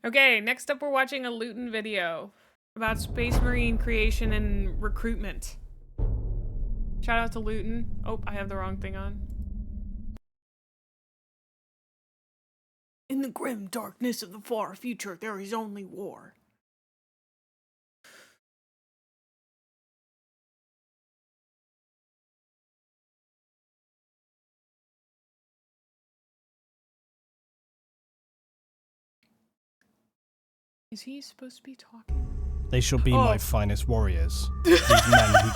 Okay, next up we're watching a Leutin video about Space Marine creation and recruitment. Shout out to Leutin. Oh, I have the wrong thing on. In the grim darkness of the far future, there is only war. Is he supposed to be talking? They shall be my finest warriors. These men who...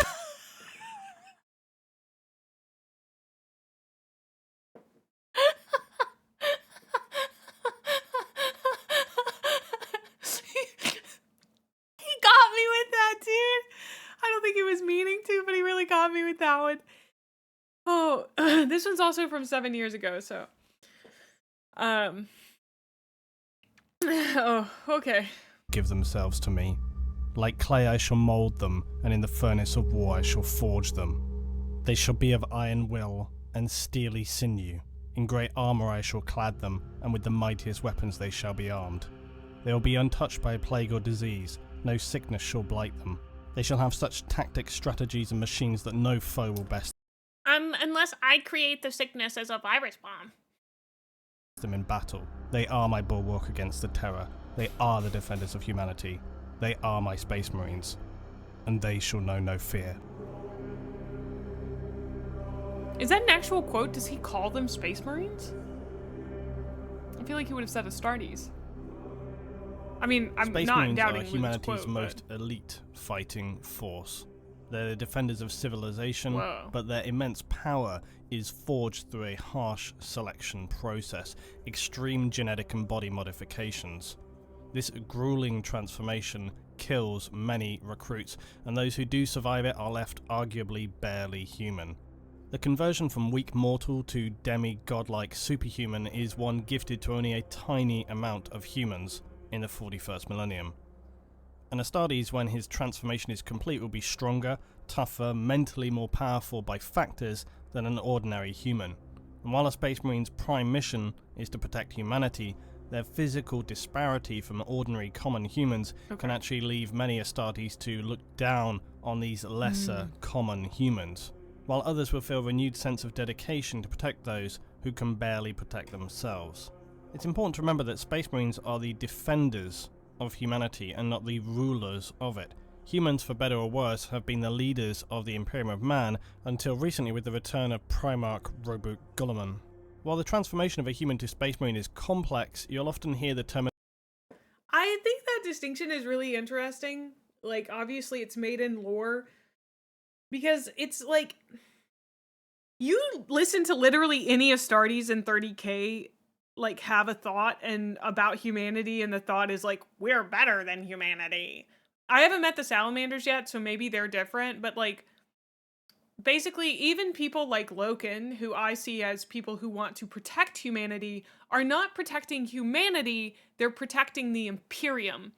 He got me with that, dude. I don't think he was meaning to, but he really got me with that one. Oh, this one's also from 7 years ago, so. Oh, okay. give themselves to me. Like clay I shall mould them, and in the furnace of war I shall forge them. They shall be of iron will and steely sinew. In great armour I shall clad them, and with the mightiest weapons they shall be armed. They will be untouched by plague or disease, no sickness shall blight them. They shall have such tactics, strategies, and machines that no foe will best unless I create the sickness as a virus bomb. them in battle. They are my bulwark against the terror. They are the defenders of humanity. They are my Space Marines. And they shall know no fear. Is that an actual quote? Does he call them Space Marines? I feel like he would have said Astartes. I mean, I'm Space not Marines doubting are humanity's quote, most elite fighting force. They're the defenders of civilization, Whoa. but their immense power is forged through a harsh selection process, extreme genetic and body modifications. This grueling transformation kills many recruits, and those who do survive it are left arguably barely human. The conversion from weak mortal to demi-godlike superhuman is one gifted to only a tiny amount of humans in the 41st millennium. And Astartes, when his transformation is complete, will be stronger, tougher, mentally more powerful by factors than an ordinary human. And while a Space Marine's prime mission is to protect humanity, their physical disparity from ordinary common humans can actually leave many Astartes to look down on these lesser common humans, while others will feel a renewed sense of dedication to protect those who can barely protect themselves. It's important to remember that Space Marines are the defenders of humanity and not the rulers of it. Humans, for better or worse, have been the leaders of the Imperium of Man until recently with the return of Primarch Robert Guilliman. While the transformation of a human to Space Marine is complex, you'll often hear the term... I think that distinction is really interesting. Like, obviously it's made in lore, because it's like, you listen to literally any Astartes in 30k, like, have a thought and about humanity, and the thought is like, we're better than humanity. I haven't met the salamanders yet, so maybe they're different, but like, basically, even people like Leutin, who I see as people who want to protect humanity, are not protecting humanity, they're protecting the Imperium.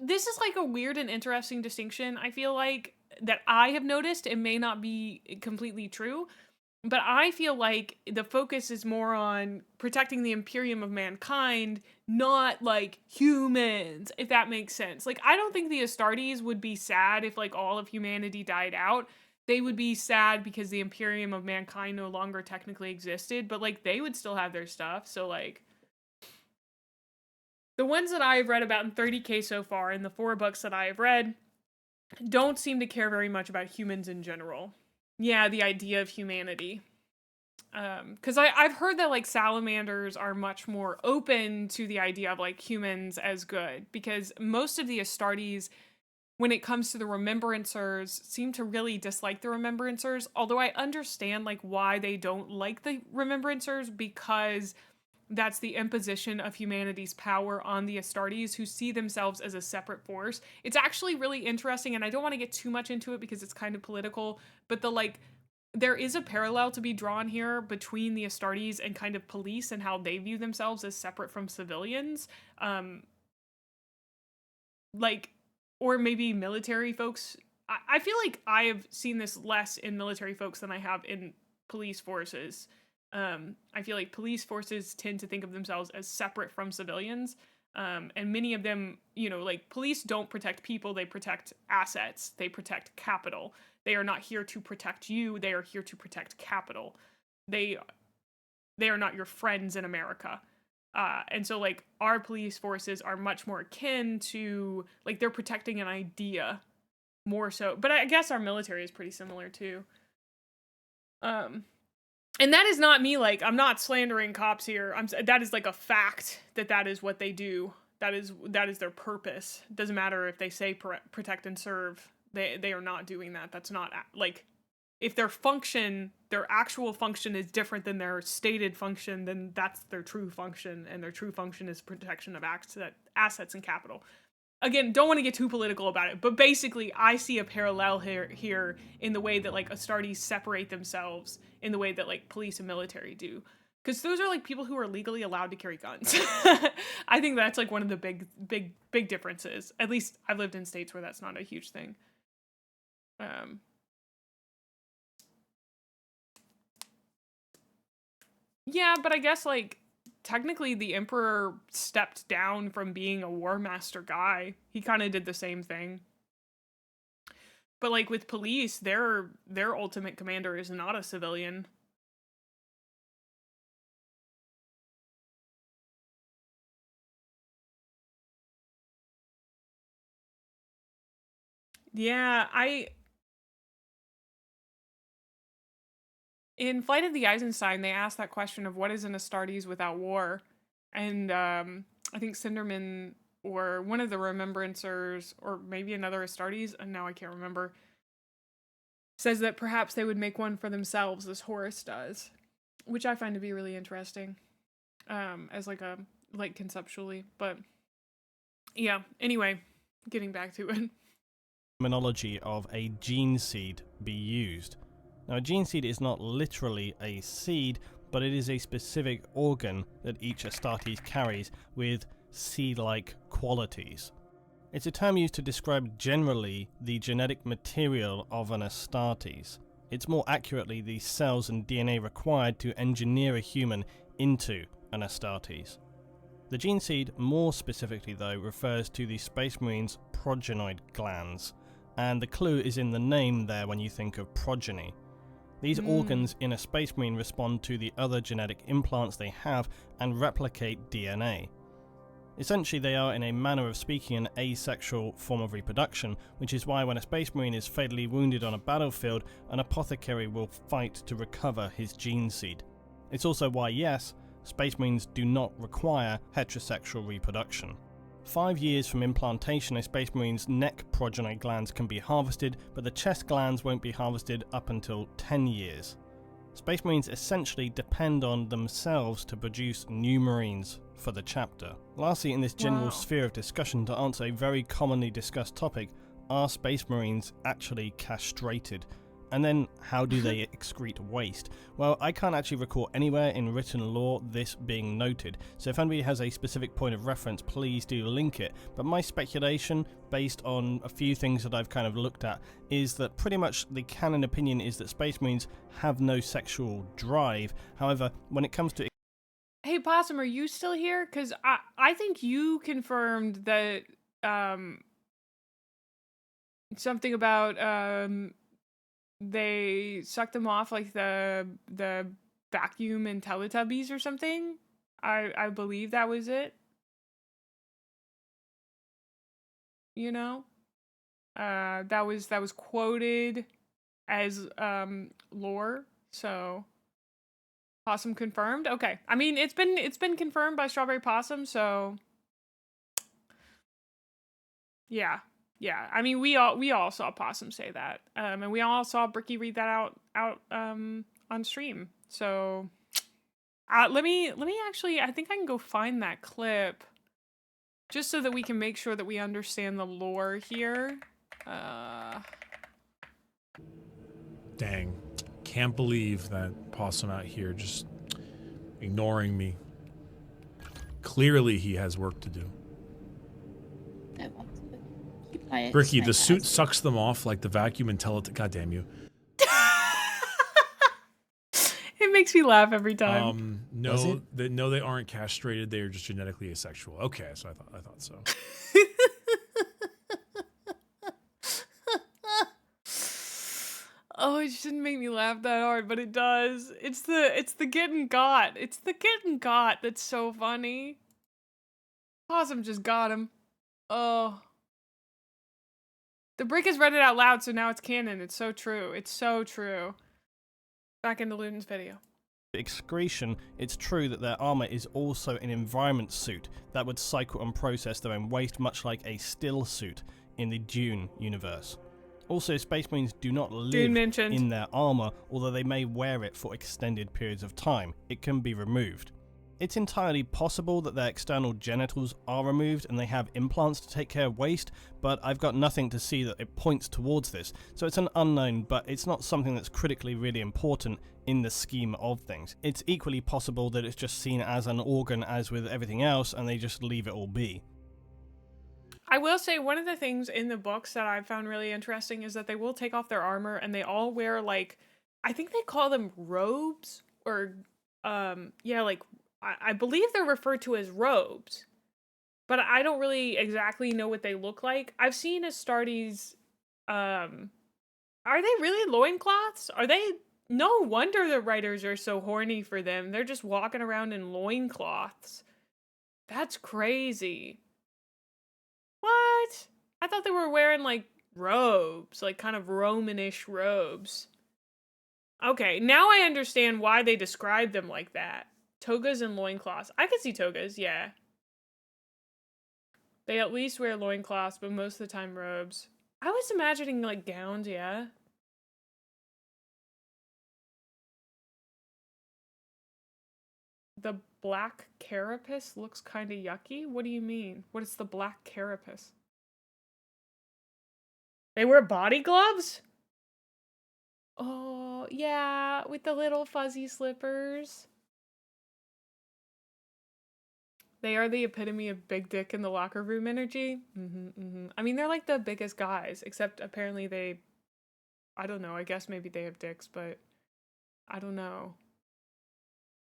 This is like a weird and interesting distinction, I feel like, that I have noticed. It may not be completely true, but I feel like the focus is more on protecting the Imperium of mankind, not like humans, if that makes sense. Like, I don't think the Astartes would be sad if like all of humanity died out. They would be sad because the Imperium of mankind no longer technically existed, but like they would still have their stuff. So like, the ones that I've read about in 30k so far, and the 4 books that I have read, don't seem to care very much about humans in general. Yeah, the idea of humanity. Because I've heard that like salamanders are much more open to the idea of like humans as good, because most of the Astartes, when it comes to the Remembrancers, seem to really dislike the Remembrancers, although I understand like why they don't like the Remembrancers, because that's the imposition of humanity's power on the Astartes, who see themselves as a separate force. It's actually really interesting, and I don't want to get too much into it because it's kind of political, but there is a parallel to be drawn here between the Astartes and kind of police and how they view themselves as separate from civilians. Or maybe military folks. I feel like I have seen this less in military folks than I have in police forces. I feel like police forces tend to think of themselves as separate from civilians. And many of them, you know, like police don't protect people, they protect assets, they protect capital. They are not here to protect you, they are here to protect capital. They are not your friends in America. And so like our police forces are much more akin to like they're protecting an idea more so. But I guess our military is pretty similar too. And that is not me, like, I'm not slandering cops here. That is like a fact that is what they do. That is their purpose. Doesn't matter if they say protect and serve. They are not doing that. That's not, like, if their actual function is different than their stated function, then that's their true function, and their true function is protection of assets and capital. Again, don't want to get too political about it, but basically I see a parallel here in the way that like Astartes separate themselves in the way that like police and military do. Because those are like people who are legally allowed to carry guns. I think that's like one of the big differences. At least I've lived in states where that's not a huge thing. Yeah, but I guess like technically the Emperor stepped down from being a War Master guy. He kind of did the same thing. But like with police, their ultimate commander is not a civilian. Yeah, in Flight of the Eisenstein, they asked that question of what is an Astartes without war? And I think Cinderman or one of the Remembrancers, or maybe another Astartes, and now I can't remember, says that perhaps they would make one for themselves, as Horus does, which I find to be really interesting, as like conceptually. But yeah, anyway, getting back to it. Terminology of a gene seed be used. Now, a gene seed is not literally a seed, but it is a specific organ that each Astartes carries with seed-like qualities. It's a term used to describe generally the genetic material of an Astartes. It's more accurately the cells and DNA required to engineer a human into an Astartes. The gene seed, more specifically though, refers to the Space Marines' progenoid glands, and the clue is in the name there when you think of progeny. These organs in a Space Marine respond to the other genetic implants they have and replicate DNA. Essentially, they are, in a manner of speaking, an asexual form of reproduction, which is why when a Space Marine is fatally wounded on a battlefield, an apothecary will fight to recover his gene seed. It's also why, yes, Space Marines do not require heterosexual reproduction. 5 years from implantation, a Space Marine's neck progeny glands can be harvested, but the chest glands won't be harvested up until 10 years. Space Marines essentially depend on themselves to produce new Marines for the chapter. Lastly, in this general sphere of discussion, to answer a very commonly discussed topic, are Space Marines actually castrated? And then, how do they excrete waste? Well, I can't actually recall anywhere in written law this being noted, so if anybody has a specific point of reference, please do link it. But my speculation, based on a few things that I've kind of looked at, is that pretty much the canon opinion is that Space Marines have no sexual drive. However, when it comes to... Hey, Possum, are you still here? Because I think you confirmed that something about... they sucked them off like the vacuum in Teletubbies or something. I believe that was it. You know, that was quoted as lore. So Possum confirmed. Okay, I mean it's been confirmed by Strawberry Possum. So yeah. Yeah, I mean, we all saw Possum say that, and we all saw Bricky read that out on stream. So, let me actually, I think I can go find that clip, just so that we can make sure that we understand the lore here. Dang, can't believe that Possum out here just ignoring me. Clearly, he has work to do. I want to keep quiet. Bricky, the suit sucks them off like the vacuum and God damn you. It makes me laugh every time. No, they aren't castrated. They are just genetically asexual. Okay, so I thought so. Oh, it shouldn't make me laugh that hard, but it does. It's the getting got. It's the getting got that's so funny. Possum just got him. Oh. The brick has read it out loud, so now it's canon. It's so true. It's so true. Back into Leutin's video. Excretion, it's true that their armor is also an environment suit that would cycle and process their own waste, much like a still suit in the Dune universe. Also, Space Marines do not live in their armor, although they may wear it for extended periods of time. It can be removed. It's entirely possible that their external genitals are removed and they have implants to take care of waste, but I've got nothing to see that it points towards this. So it's an unknown, but it's not something that's critically really important in the scheme of things. It's equally possible that it's just seen as an organ as with everything else and they just leave it all be. I will say one of the things in the books that I found really interesting is that they will take off their armor and they all wear, like, I think they call them robes, or yeah, like I believe they're referred to as robes, but I don't really exactly know what they look like. I've seen Astartes, are they really loincloths? Are they? No wonder the writers are so horny for them. They're just walking around in loincloths. That's crazy. What? I thought they were wearing, like, robes, like kind of Romanish robes. Okay, now I understand why they describe them like that. Togas and loincloths. I could see togas, yeah. They at least wear loincloths, but most of the time robes. I was imagining, like, gowns, yeah. The black carapace looks kind of yucky. What do you mean? What is the black carapace? They wear body gloves? Oh, yeah, with the little fuzzy slippers. They are the epitome of big dick in the locker room energy. I mean, they're like the biggest guys, except apparently they, I don't know, I guess maybe they have dicks, but I don't know.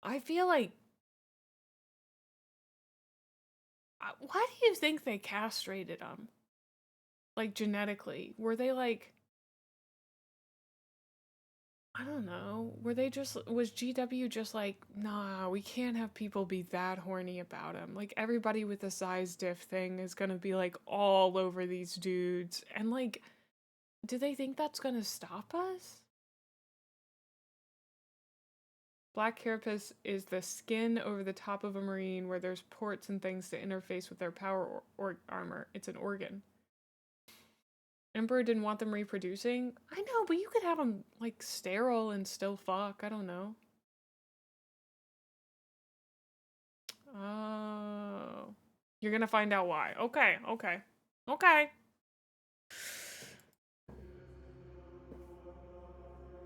I feel like, why do you think they castrated them? Like, genetically? Were they like, I don't know, were they just, was GW just like, nah, we can't have people be that horny about him. Like, everybody with the size diff thing is gonna be like all over these dudes. And like, do they think that's gonna stop us? Black carapace is the skin over the top of a Marine where there's ports and things to interface with their power or armor. It's an organ. Emperor didn't want them reproducing? I know, but you could have them, like, sterile and still fuck. I don't know. Oh. You're gonna find out why. Okay, okay. Okay.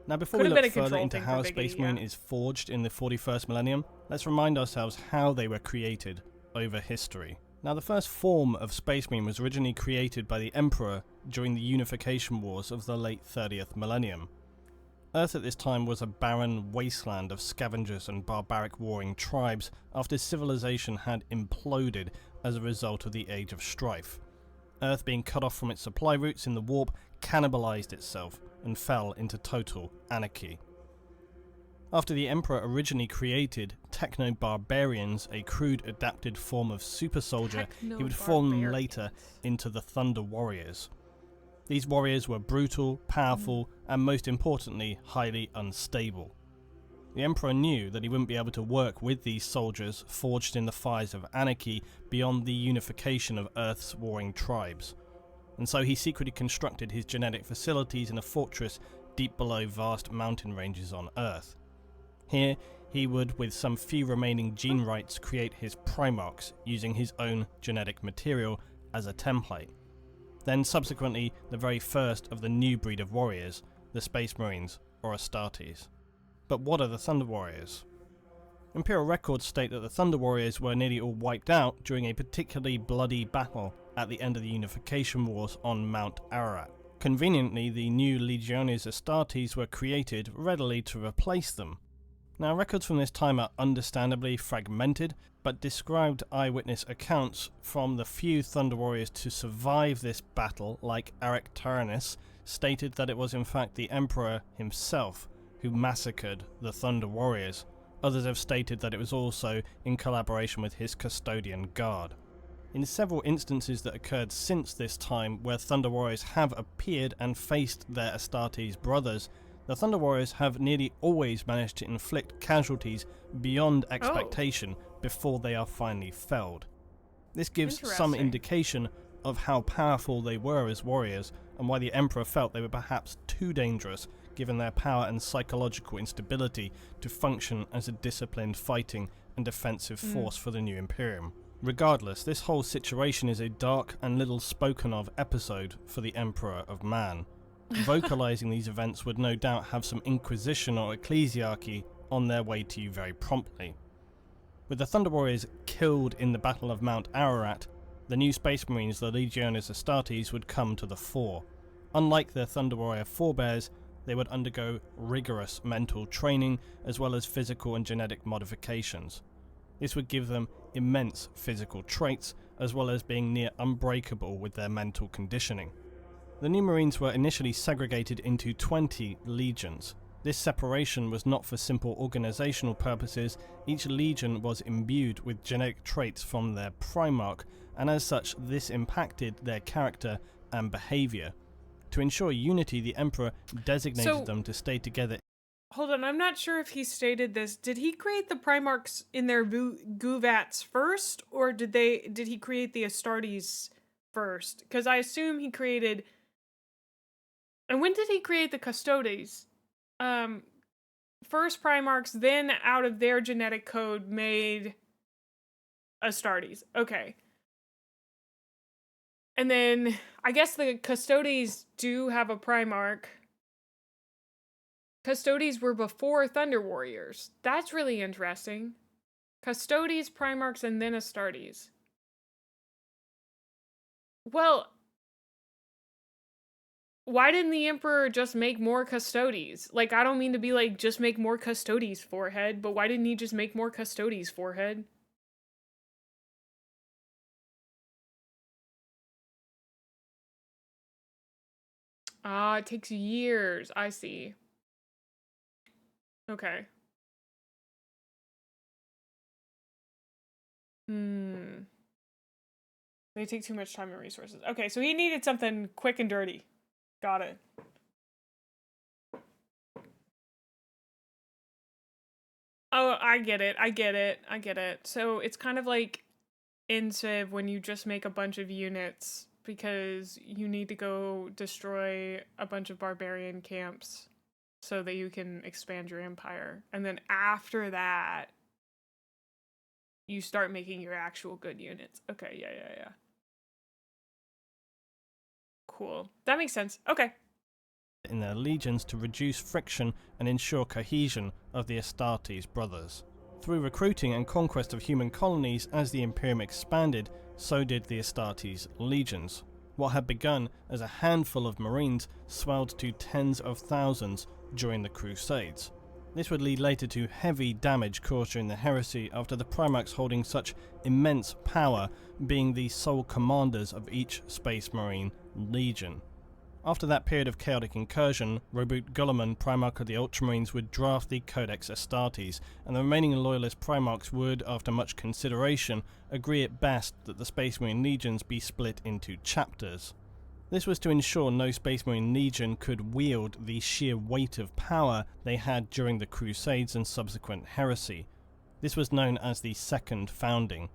Now, before we look further into how a Space Marine is forged in the 41st millennium, let's remind ourselves how they were created over history. Now, the first form of Space Marine was originally created by the Emperor during the unification wars of the late 30th millennium. Earth at this time was a barren wasteland of scavengers and barbaric warring tribes after civilization had imploded as a result of the Age of Strife. Earth, being cut off from its supply routes in the warp, cannibalized itself and fell into total anarchy. After the Emperor originally created techno-barbarians, a crude adapted form of super soldier, he would form them later into the Thunder Warriors. These warriors were brutal, powerful, and most importantly, highly unstable. The Emperor knew that he wouldn't be able to work with these soldiers forged in the fires of anarchy beyond the unification of Earth's warring tribes, and so he secretly constructed his genetic facilities in a fortress deep below vast mountain ranges on Earth. Here, he would, with some few remaining gene rights, create his Primarchs using his own genetic material as a template. Then subsequently, the very first of the new breed of warriors, the Space Marines, or Astartes. But what are the Thunder Warriors? Imperial records state that the Thunder Warriors were nearly all wiped out during a particularly bloody battle at the end of the Unification Wars on Mount Ararat. Conveniently, the new Legiones Astartes were created readily to replace them. Now, records from this time are understandably fragmented, but described eyewitness accounts from the few Thunder Warriors to survive this battle, like Eric Taranis, stated that it was in fact the Emperor himself who massacred the Thunder Warriors. Others have stated that it was also in collaboration with his custodian guard. In several instances that occurred since this time where Thunder Warriors have appeared and faced their Astartes brothers, the Thunder Warriors have nearly always managed to inflict casualties beyond expectation before they are finally felled. This gives some indication of how powerful they were as warriors and why the Emperor felt they were perhaps too dangerous given their power and psychological instability to function as a disciplined fighting and defensive force for the new Imperium. Regardless, this whole situation is a dark and little spoken of episode for the Emperor of Man. Vocalizing these events would no doubt have some Inquisition or Ecclesiarchy on their way to you very promptly. With the Thunder Warriors killed in the Battle of Mount Ararat, the new Space Marines, the Legiones Astartes, would come to the fore. Unlike their Thunder Warrior forebears, they would undergo rigorous mental training as well as physical and genetic modifications. This would give them immense physical traits as well as being near unbreakable with their mental conditioning. The new Marines were initially segregated into 20 legions. This separation was not for simple organizational purposes. Each legion was imbued with genetic traits from their Primarch, and as such this impacted their character and behavior. To ensure unity, the Emperor designated them to stay together. Hold on, I'm not sure if he stated this. Did he create the Primarchs in their Guvats first, or did he create the Astartes first? Because I assume he created... And when did he create the Custodes? First Primarchs, then out of their genetic code made Astartes. Okay. And then I guess the Custodes do have a Primarch. Custodes were before Thunder Warriors. That's really interesting. Custodes, Primarchs, and then Astartes. Well, why didn't the Emperor just make more Custodes? Like, I don't mean to be like, just make more Custodes, forehead, but why didn't he just make more Custodes, forehead? Ah, it takes years. I see. Okay. They take too much time and resources. Okay, so he needed something quick and dirty. Got it. Oh, I get it. So it's kind of like in Civ when you just make a bunch of units because you need to go destroy a bunch of barbarian camps so that you can expand your empire. And then after that, you start making your actual good units. Okay, yeah. Cool. That makes sense. Okay. In their legions to reduce friction and ensure cohesion of the Astartes brothers. Through recruiting and conquest of human colonies as the Imperium expanded, so did the Astartes legions. What had begun as a handful of Marines swelled to tens of thousands during the Crusades. This would lead later to heavy damage caused during the heresy after the Primarchs holding such immense power, being the sole commanders of each Space Marine legion. After that period of chaotic incursion, Robert Guilliman, Primarch of the Ultramarines, would draft the Codex Astartes, and the remaining loyalist Primarchs would, after much consideration, agree at best that the Space Marine legions be split into chapters. This was to ensure no Space Marine legion could wield the sheer weight of power they had during the Crusades and subsequent heresy. This was known as the Second Founding.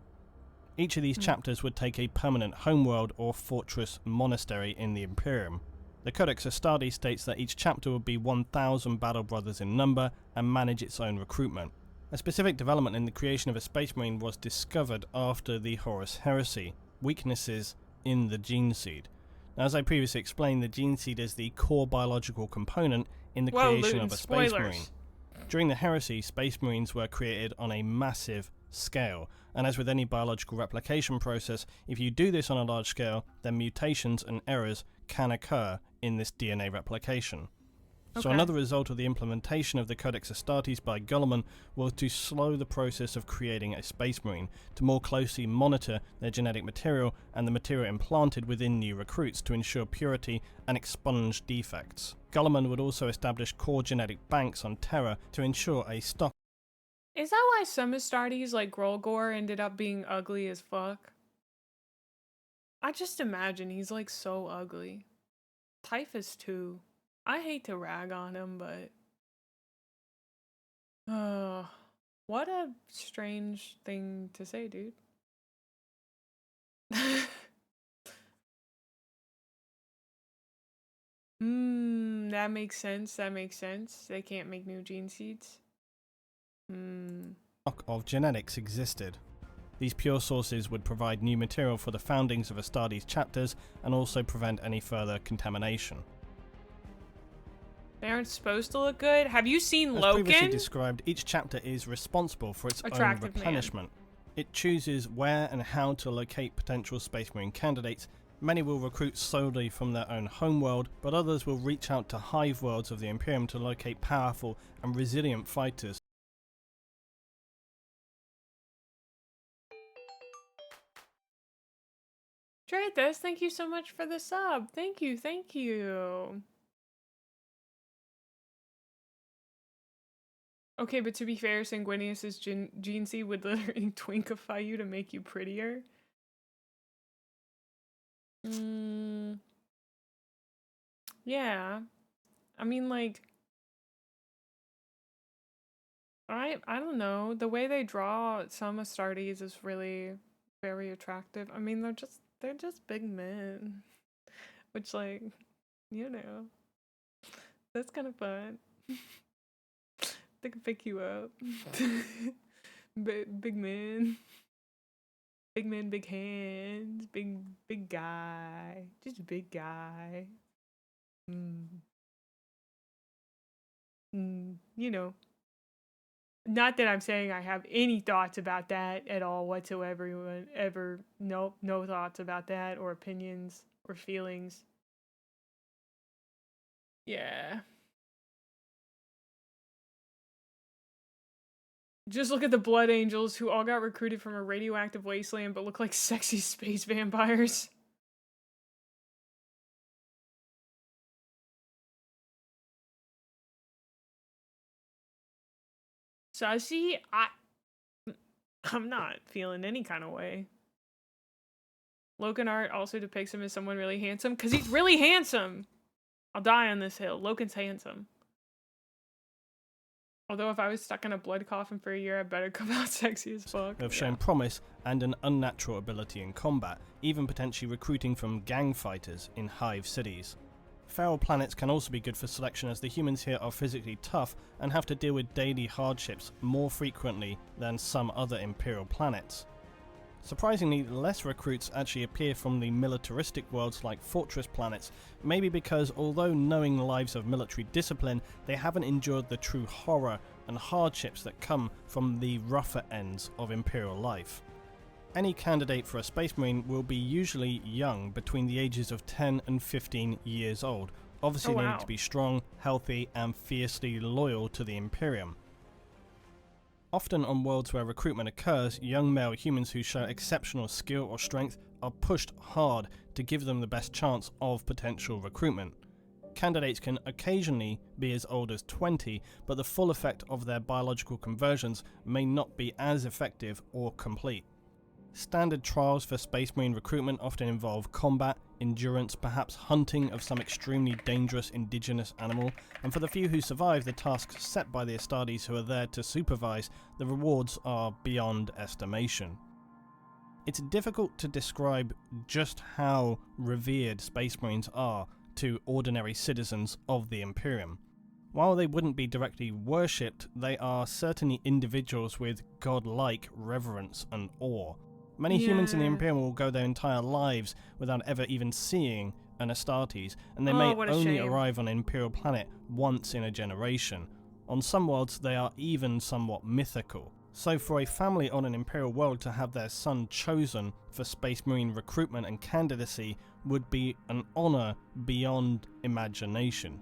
Each of these chapters would take a permanent homeworld or fortress monastery in the Imperium. The Codex Astartes states that each chapter would be 1,000 battle brothers in number and manage its own recruitment. A specific development in the creation of a Space Marine was discovered after the Horus Heresy: weaknesses in the Geneseed. Now, as I previously explained, the Geneseed is the core biological component in the creation Leutin, of a Space spoilers. Marine. During the Heresy, Space Marines were created on a massive scale, and as with any biological replication process, if you do this on a large scale, then mutations and errors can occur in this DNA replication. So Okay. another result of the implementation of the Codex Astartes by Guilliman was to slow the process of creating a Space Marine, to more closely monitor their genetic material and the material implanted within new recruits to ensure purity and expunge defects. Guilliman would also establish core genetic banks on Terra to ensure a stock. Is that why some Astartes, like Grolgor, ended up being ugly as fuck? I just imagine he's like so ugly. Typhus too. I hate to rag on him, but what a strange thing to say, dude. That makes sense. That makes sense. They can't make new gene seeds. Of genetics existed. These pure sources would provide new material for the foundings of Astartes chapters and also prevent any further contamination. They aren't supposed to look good. Have you seen As previously Leutin? described, each chapter is responsible for its own Attractive man. replenishment. It chooses where and how to locate potential Space Marine candidates. Many will recruit solely from their own homeworld, but others will reach out to hive worlds of the Imperium to locate powerful and resilient fighters. Drathus, thank you so much for the sub. Thank you, thank you. Okay, but to be fair, Sanguinius's Geneseed would literally twinkify you to make you prettier. Yeah. I mean, like, I don't know. The way they draw some Astartes is really very attractive. I mean, they're just big men. Which, like, you know, that's kind of fun. They can pick you up. Big men. Big men, big hands. Big guy. Just a big guy. You know. Not that I'm saying I have any thoughts about that at all whatsoever. Nope, no thoughts about that or opinions or feelings. Yeah. Just look at the Blood Angels who all got recruited from a radioactive wasteland but look like sexy space vampires. Sussy? I'm not feeling any kind of way. Loken art also depicts him as someone really handsome because he's really handsome. I'll die on this hill. Loken's handsome. Although if I was stuck in a blood coffin for a year, I better come out sexy as fuck. Have shown promise and an unnatural ability in combat, even potentially recruiting from gang fighters in hive cities. Feral planets can also be good for selection as the humans here are physically tough and have to deal with daily hardships more frequently than some other Imperial planets. Surprisingly, less recruits actually appear from the militaristic worlds like fortress planets, maybe because although knowing lives of military discipline, they haven't endured the true horror and hardships that come from the rougher ends of Imperial life. Any candidate for a Space Marine will be usually young, between the ages of 10 and 15 years old, obviously needing to be strong, healthy, and fiercely loyal to the Imperium. Often on worlds where recruitment occurs, young male humans who show exceptional skill or strength are pushed hard to give them the best chance of potential recruitment. Candidates can occasionally be as old as 20, but the full effect of their biological conversions may not be as effective or complete. Standard trials for Space Marine recruitment often involve combat, endurance, perhaps hunting of some extremely dangerous indigenous animal, and for the few who survive the tasks set by the Astartes who are there to supervise, the rewards are beyond estimation. It's difficult to describe just how revered Space Marines are to ordinary citizens of the Imperium. While they wouldn't be directly worshipped, they are certainly individuals with godlike reverence and awe. Many humans in the Imperium will go their entire lives without ever even seeing an Astartes, and they may only arrive on an Imperial planet once in a generation. On some worlds, they are even somewhat mythical. So for a family on an Imperial world to have their son chosen for Space Marine recruitment and candidacy would be an honour beyond imagination.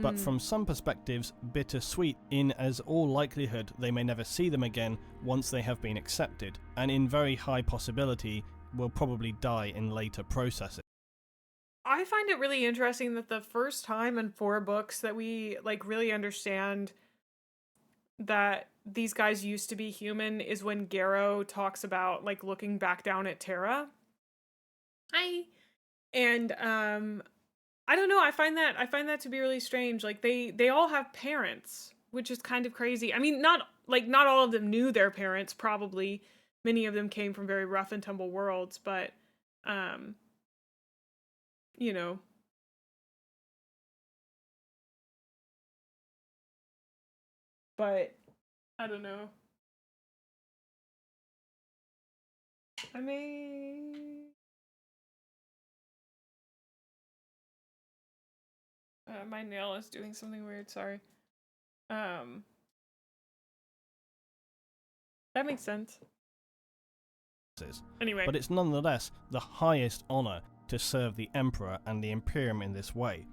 but from some perspectives, bittersweet, in as all likelihood they may never see them again once they have been accepted, and in very high possibility will probably die in later processes. I find it really interesting that the first time in 4 books that we like really understand that these guys used to be human is when Garrow talks about like looking back down at Terra. And I don't know, I find that to be really strange. Like they all have parents, which is kind of crazy. I mean, not all of them knew their parents, probably. Many of them came from very rough and tumble worlds, but you know. But I don't know. I may my nail is doing something weird, sorry. That makes sense. Anyway. But it's nonetheless the highest honour to serve the Emperor and the Imperium in this way,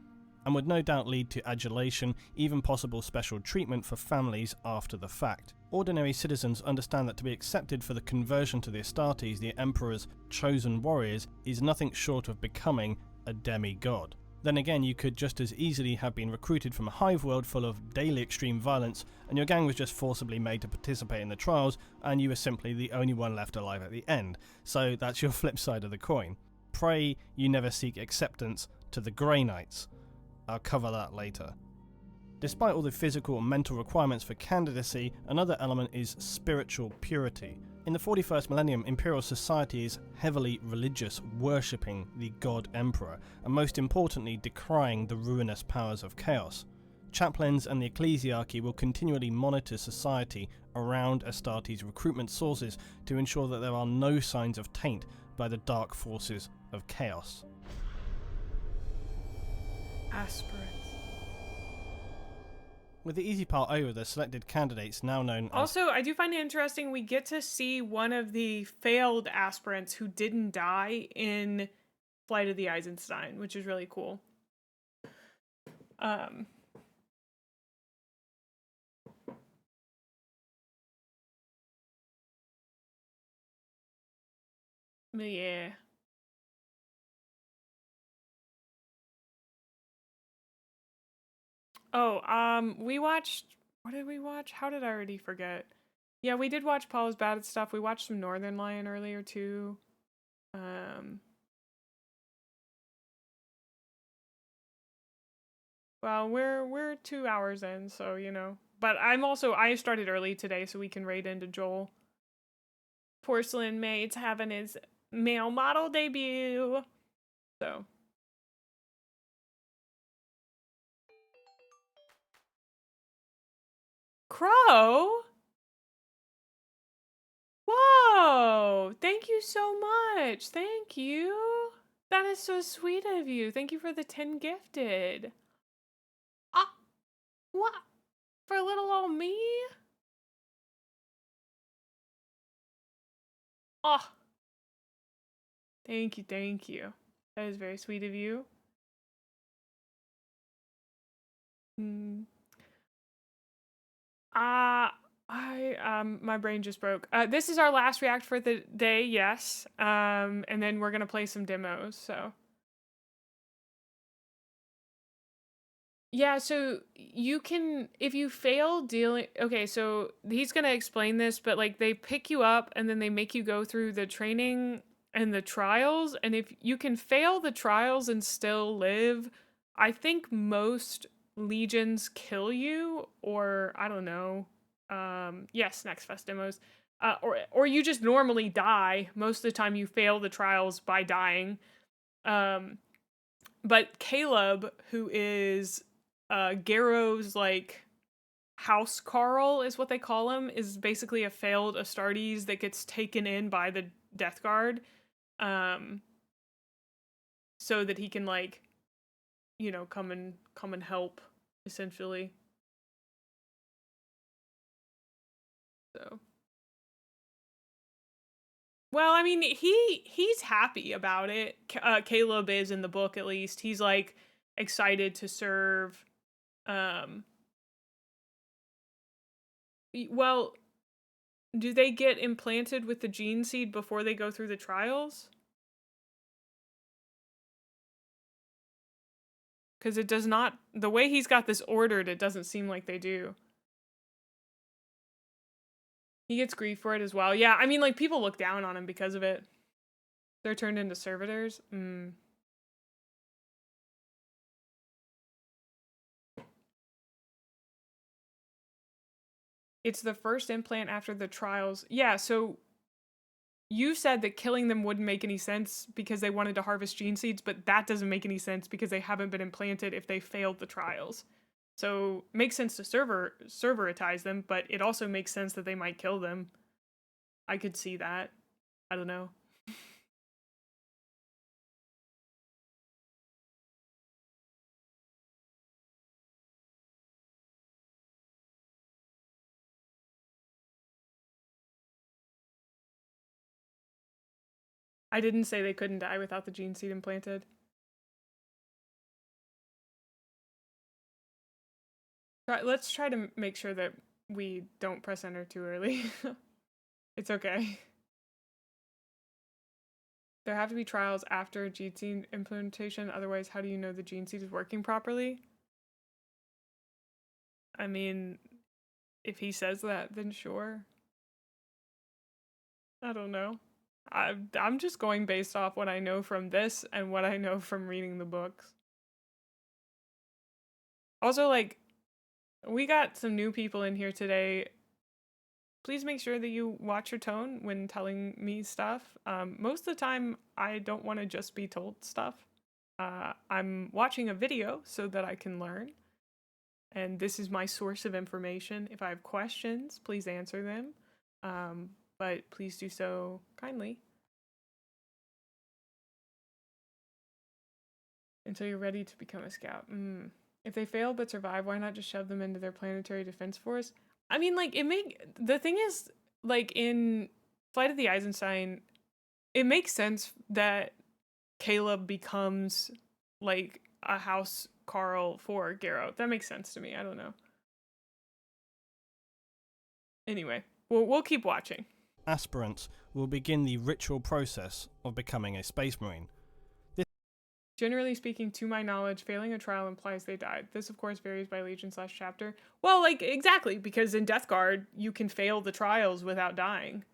and would no doubt lead to adulation, even possible special treatment for families after the fact. Ordinary citizens understand that to be accepted for the conversion to the Astartes, the Emperor's chosen warriors, is nothing short of becoming a demigod. Then again, you could just as easily have been recruited from a hive world full of daily extreme violence, and your gang was just forcibly made to participate in the trials, and you were simply the only one left alive at the end. So that's your flip side of the coin. Pray you never seek acceptance to the Grey Knights. I'll cover that later. Despite all the physical and mental requirements for candidacy, another element is spiritual purity. In the 41st millennium, Imperial society is heavily religious, worshipping the God Emperor, and most importantly, decrying the ruinous powers of chaos. Chaplains and the ecclesiarchy will continually monitor society around Astartes' recruitment sources to ensure that there are no signs of taint by the dark forces of chaos. Aspirant. With the easy part over, the selected candidates, now known as... Also, I do find it interesting we get to see one of the failed aspirants who didn't die in Flight of the Eisenstein, which is really cool. Yeah. Oh, we watched... What did we watch? How did I already forget? Yeah, we did watch Paul is Bad at Stuff. We watched some Northern Lion earlier, too. Well, we're 2 hours in, so, you know. But I started early today, so we can raid into Joel. Porcelain Mate's having his male model debut. So... Crow? Whoa! Thank you so much. Thank you. That is so sweet of you. Thank you for the 10 gifted. Ah, what? For little old me? Oh. Thank you, thank you. That is very sweet of you. My brain just broke. This is our last react for the day, yes. And then we're gonna play some demos, so. Yeah, so you can, if you fail dealing, okay, so he's gonna explain this, but like they pick you up and then they make you go through the training and the trials, and if you can fail the trials and still live, I think most legions kill you, or I don't know. Yes, Next Fest demos. Or you just normally die. Most of the time you fail the trials by dying. But Caleb, who is Garrow's like house Carl is what they call him, is basically a failed Astartes that gets taken in by the Death Guard. So that he can like, you know, come and help, essentially. So, well, I mean, he's happy about it. Caleb is in the book, at least. He's like excited to serve. Well, do they get implanted with the Geneseed before they go through the trials? Because it does not, the way he's got this ordered, it doesn't seem like they do. He gets grief for it as well. Yeah, I mean, like, people look down on him because of it. They're turned into servitors. It's the first implant after the trials. Yeah, so you said that killing them wouldn't make any sense because they wanted to harvest gene seeds, but that doesn't make any sense because they haven't been implanted if they failed the trials. So makes sense to serveritize them, but it also makes sense that they might kill them. I could see that. I don't know. I didn't say they couldn't die without the gene seed implanted. Let's try to make sure that we don't press enter too early. It's okay. There have to be trials after gene seed implementation, otherwise how do you know the gene seed is working properly? I mean, if he says that, then sure. I don't know. I'm just going based off what I know from this and what I know from reading the books. Also, like, we got some new people in here today. Please make sure that you watch your tone when telling me stuff. Most of the time, I don't want to just be told stuff. I'm watching a video so that I can learn. And this is my source of information. If I have questions, please answer them. But please do so kindly. Until you're ready to become a scout. If they fail but survive, why not just shove them into their planetary defense force? I mean, like, the thing is, like, in Flight of the Eisenstein, it makes sense that Caleb becomes, like, a house Carl for Garrow. That makes sense to me. I don't know. Anyway, we'll keep watching. Aspirants will begin the ritual process of becoming a Space Marine. Generally speaking, to my knowledge, failing a trial implies they died. This, of course, varies by legion/chapter. Well, like, exactly, because in Death Guard, you can fail the trials without dying.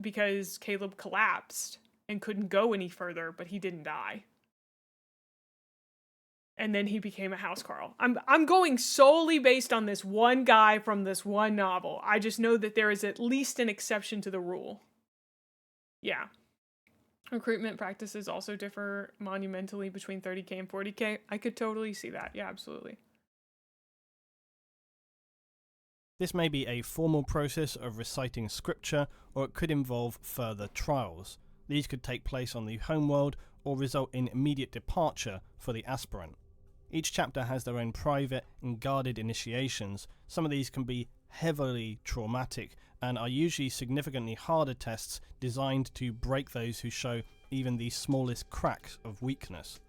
Because Caleb collapsed and couldn't go any further, but he didn't die. And then he became a house Carl. I'm going solely based on this one guy from this one novel. I just know that there is at least an exception to the rule. Yeah. Recruitment practices also differ monumentally between 30k and 40k. I could totally see that. Yeah, absolutely. This may be a formal process of reciting scripture, or it could involve further trials. These could take place on the homeworld or result in immediate departure for the aspirant. Each chapter has their own private and guarded initiations. Some of these can be heavily traumatic and are usually significantly harder tests designed to break those who show even the smallest cracks of weakness.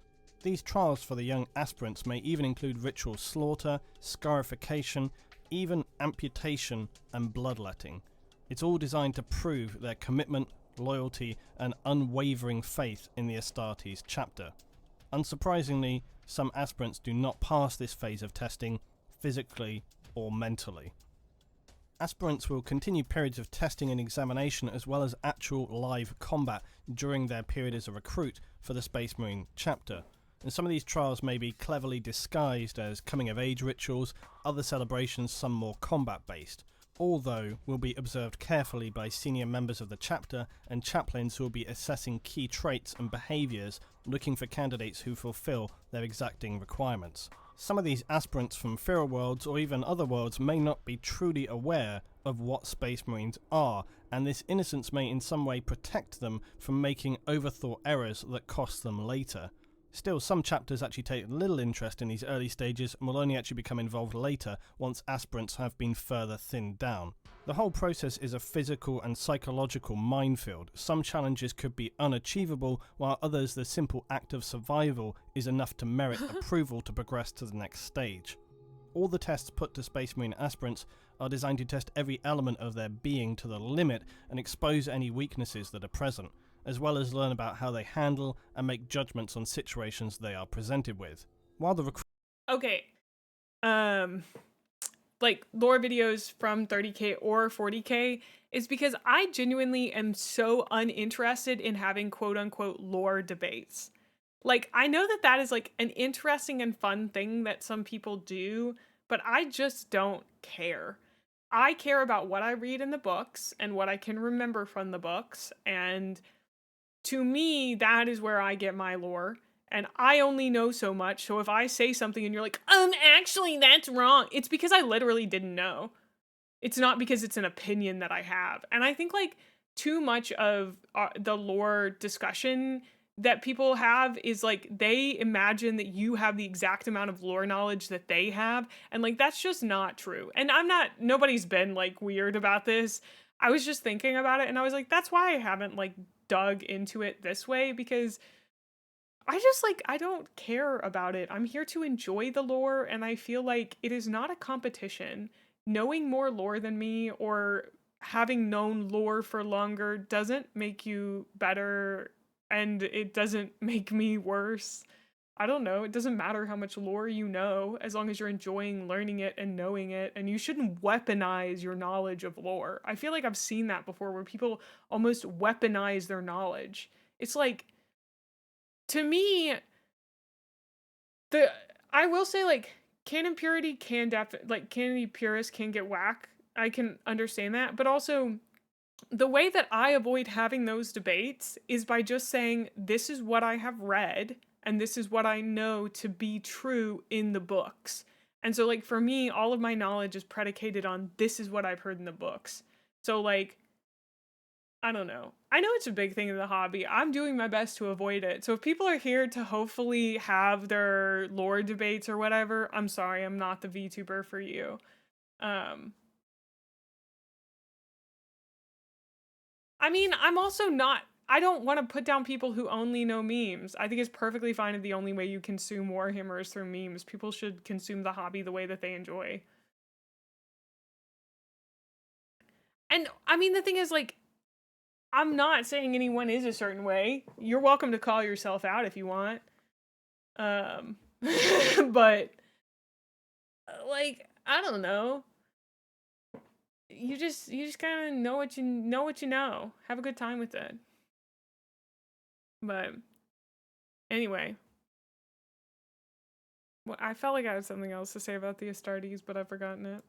These trials for the young aspirants may even include ritual slaughter, scarification, even amputation and bloodletting. It's all designed to prove their commitment, loyalty and unwavering faith in the Astartes chapter. Unsurprisingly, some aspirants do not pass this phase of testing physically or mentally. Aspirants will continue periods of testing and examination as well as actual live combat during their period as a recruit for the Space Marine chapter. And some of these trials may be cleverly disguised as coming-of-age rituals, other celebrations some more combat-based. All, though, will be observed carefully by senior members of the chapter and chaplains who will be assessing key traits and behaviours, looking for candidates who fulfil their exacting requirements. Some of these aspirants from Feral worlds or even other worlds may not be truly aware of what Space Marines are, and this innocence may in some way protect them from making overthought errors that cost them later. Still, some chapters actually take little interest in these early stages and will only actually become involved later once aspirants have been further thinned down. The whole process is a physical and psychological minefield. Some challenges could be unachievable, while others the simple act of survival is enough to merit approval to progress to the next stage. All the tests put to Space Marine aspirants are designed to test every element of their being to the limit and expose any weaknesses that are present, as well as learn about how they handle and make judgments on situations they are presented with. While the Okay. Like lore videos from 30k or 40k is because I genuinely am so uninterested in having quote unquote lore debates. Like, I know that that is like an interesting and fun thing that some people do, but I just don't care. I care about what I read in the books and what I can remember from the books, and to me, that is where I get my lore. And I only know so much, so if I say something and you're like, actually, that's wrong, it's because I literally didn't know. It's not because it's an opinion that I have. And I think, like, too much of the lore discussion that people have is, like, they imagine that you have the exact amount of lore knowledge that they have. And, like, that's just not true. And nobody's been, like, weird about this. I was just thinking about it, and I was like, that's why I haven't, like, dug into it this way, because I don't care about it. I'm here to enjoy the lore, and I feel like it is not a competition. Knowing more lore than me or having known lore for longer doesn't make you better, and it doesn't make me worse. I don't know. It doesn't matter how much lore you know, as long as you're enjoying learning it and knowing it, and you shouldn't weaponize your knowledge of lore. I feel like I've seen that before, where people almost weaponize their knowledge. It's like, to me, I will say, like, canon purity canon purists can get whack. I can understand that, but also the way that I avoid having those debates is by just saying, this is what I have read and this is what I know to be true in the books. And so, like, for me, all of my knowledge is predicated on this is what I've heard in the books. So, like, I don't know. I know it's a big thing in the hobby. I'm doing my best to avoid it. So if people are here to hopefully have their lore debates or whatever, I'm sorry, I'm not the VTuber for you. I mean, I'm also not, I don't want to put down people who only know memes. I think it's perfectly fine if the only way you consume Warhammer is through memes. People should consume the hobby the way that they enjoy. And I mean, the thing is, like, I'm not saying anyone is a certain way. You're welcome to call yourself out if you want. But, like, I don't know. You just kind of know what you know. Have a good time with it. But anyway, well, I felt like I had something else to say about the Astartes, but I've forgotten it.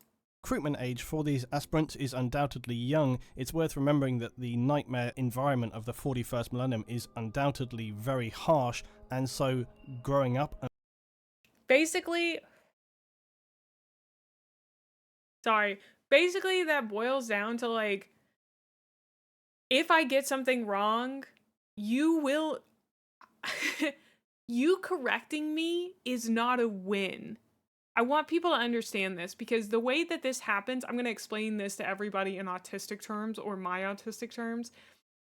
Recruitment age for these aspirants is undoubtedly young. It's worth remembering that the nightmare environment of the 41st millennium is undoubtedly very harsh, and so growing up... Basically, that boils down to, like, if I get something wrong, you correcting me is not a win. I want people to understand this, because the way that this happens, I'm going to explain this to everybody in autistic terms, or my autistic terms,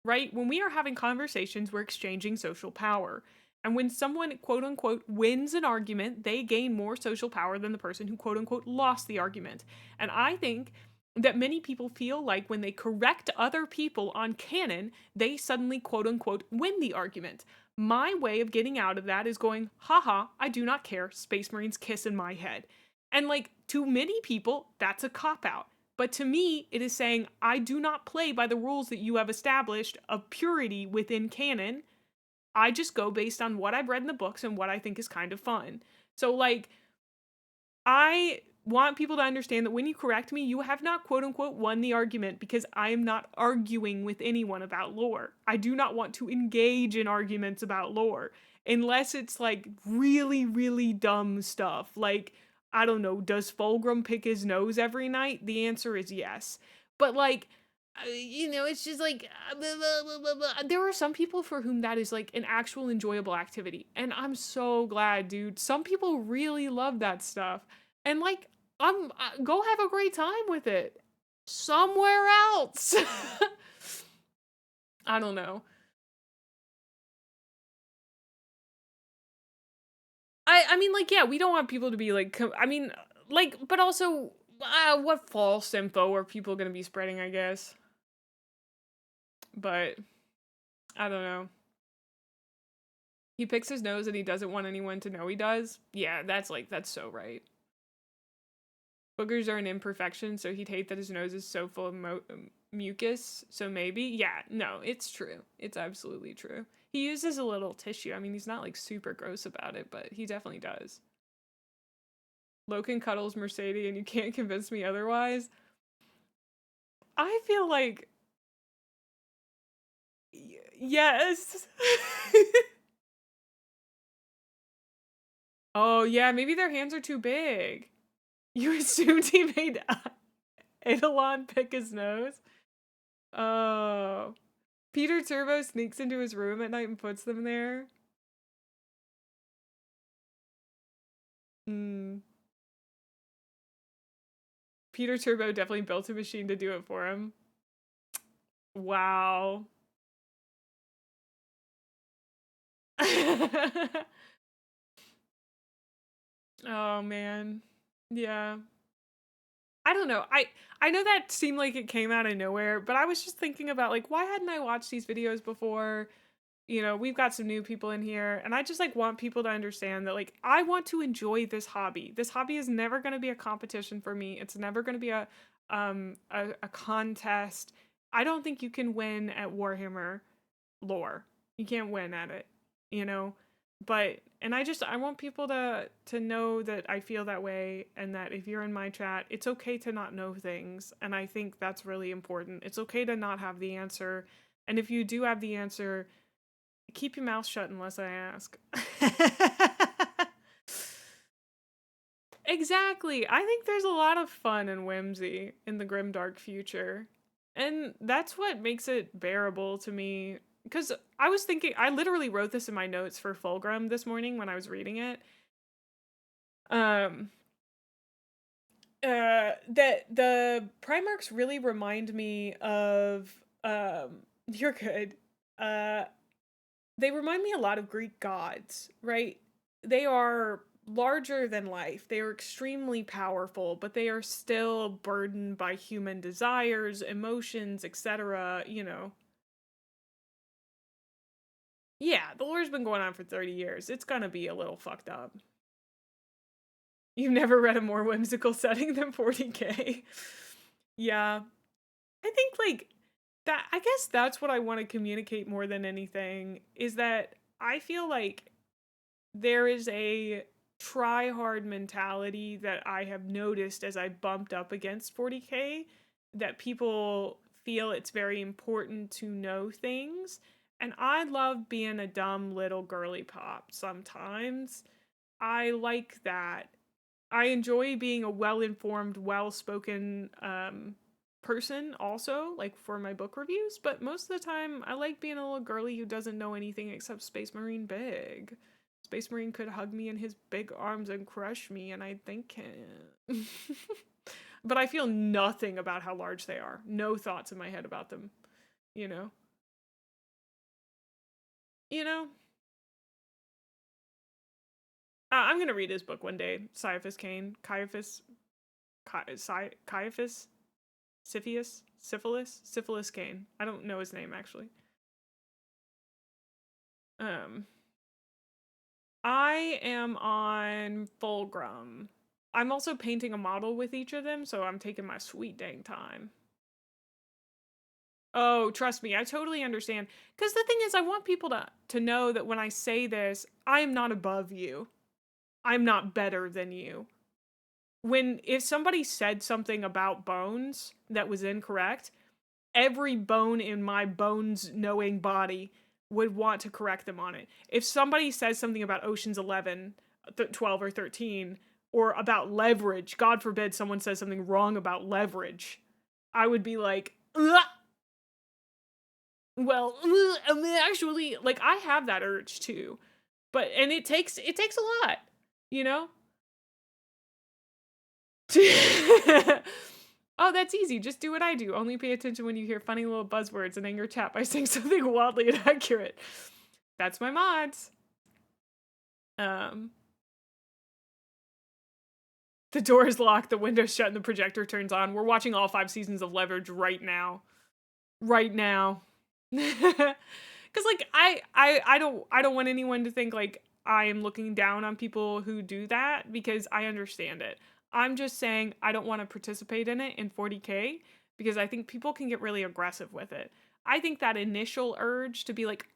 right? When we are having conversations, we're exchanging social power. And when someone, quote unquote, wins an argument, they gain more social power than the person who, quote unquote, lost the argument. And I think that many people feel like when they correct other people on canon, they suddenly, quote unquote, win the argument. My way of getting out of that is going, haha, I do not care, Space Marines kiss in my head. And, like, to many people, that's a cop-out. But to me, it is saying, I do not play by the rules that you have established of purity within canon. I just go based on what I've read in the books and what I think is kind of fun. So, like, I want people to understand that when you correct me, you have not, quote unquote, won the argument, because I am not arguing with anyone about lore. I do not want to engage in arguments about lore unless it's, like, really, really dumb stuff. Like, I don't know, does Fulgrim pick his nose every night? The answer is yes. But, like, it's just like, blah, blah, blah, blah, blah. There are some people for whom that is like an actual enjoyable activity. And I'm so glad, dude. Some people really love that stuff. And like, go have a great time with it somewhere else. I don't know. I mean, like, yeah, we don't want people to be like, but also, what false info are people going to be spreading, I guess? But, I don't know. He picks his nose and he doesn't want anyone to know he does. Yeah, that's so right. Boogers are an imperfection, so he'd hate that his nose is so full of mucus, so maybe? Yeah, no, it's true. It's absolutely true. He uses a little tissue. I mean, he's not like super gross about it, but he definitely does. Leutin cuddles Mercedes and you can't convince me otherwise. I feel like... yes. Oh, yeah, maybe their hands are too big. You assumed he made Eidolon pick his nose? Oh. Peter Turbo sneaks into his room at night and puts them there. Peter Turbo definitely built a machine to do it for him. Wow. Oh, man. Yeah. I don't know. I know that seemed like it came out of nowhere, but I was just thinking about, like, why hadn't I watched these videos before? You know, we've got some new people in here, and I just, like, want people to understand that, like, I want to enjoy this hobby. This hobby is never going to be a competition for me. It's never going to be a contest. I don't think you can win at Warhammer lore. You can't win at it, you know? But, and I want people to know that I feel that way, and that if you're in my chat, it's okay to not know things, and I think that's really important. It's okay to not have the answer, and if you do have the answer, keep your mouth shut unless I ask. Exactly. I think there's a lot of fun and whimsy in the grimdark future, and that's what makes it bearable to me. Because I was thinking, I literally wrote this in my notes for Fulgrim this morning when I was reading it. That the Primarchs really remind me of, you're good. They remind me a lot of Greek gods, right? They are larger than life. They are extremely powerful, but they are still burdened by human desires, emotions, etc., you know. Yeah, the lore's been going on for 30 years. It's gonna be a little fucked up. You've never read a more whimsical setting than 40k. Yeah. I think, like, that, I guess that's what I want to communicate more than anything, is that I feel like there is a try-hard mentality that I have noticed as I bumped up against 40k, that people feel it's very important to know things. And I love being a dumb little girly pop sometimes. I like that. I enjoy being a well-informed, well-spoken person also, like for my book reviews, but most of the time I like being a little girly who doesn't know anything except Space Marine big. Space Marine could hug me in his big arms and crush me, and I'd thank him. But I feel nothing about how large they are. No thoughts in my head about them, you know? You know? I'm gonna read his book one day. Caiaphas Cain. Caiaphas Syphilis Cain. I don't know his name, actually. I am on Fulgrim. I'm also painting a model with each of them, so I'm taking my sweet dang time. Oh, trust me, I totally understand. Because the thing is, I want people to know that when I say this, I am not above you. I'm not better than you. If somebody said something about bones that was incorrect, every bone in my bones knowing body would want to correct them on it. If somebody says something about Ocean's 11, 12 or 13, or about leverage, God forbid someone says something wrong about leverage, I would be like, ugh! well, actually, like, I have that urge too, and it takes a lot, you know? Oh, that's easy. Just do what I do. Only pay attention when you hear funny little buzzwords and anger chat by saying something wildly inaccurate. That's my mods. The door is locked, the window's shut, and the projector turns on. We're watching all 5 seasons of Leverage right now. Right now. Cause like I don't want anyone to think like I am looking down on people who do that, because I understand it. I'm just saying I don't want to participate in it in 40K because I think people can get really aggressive with it. I think that initial urge to be like,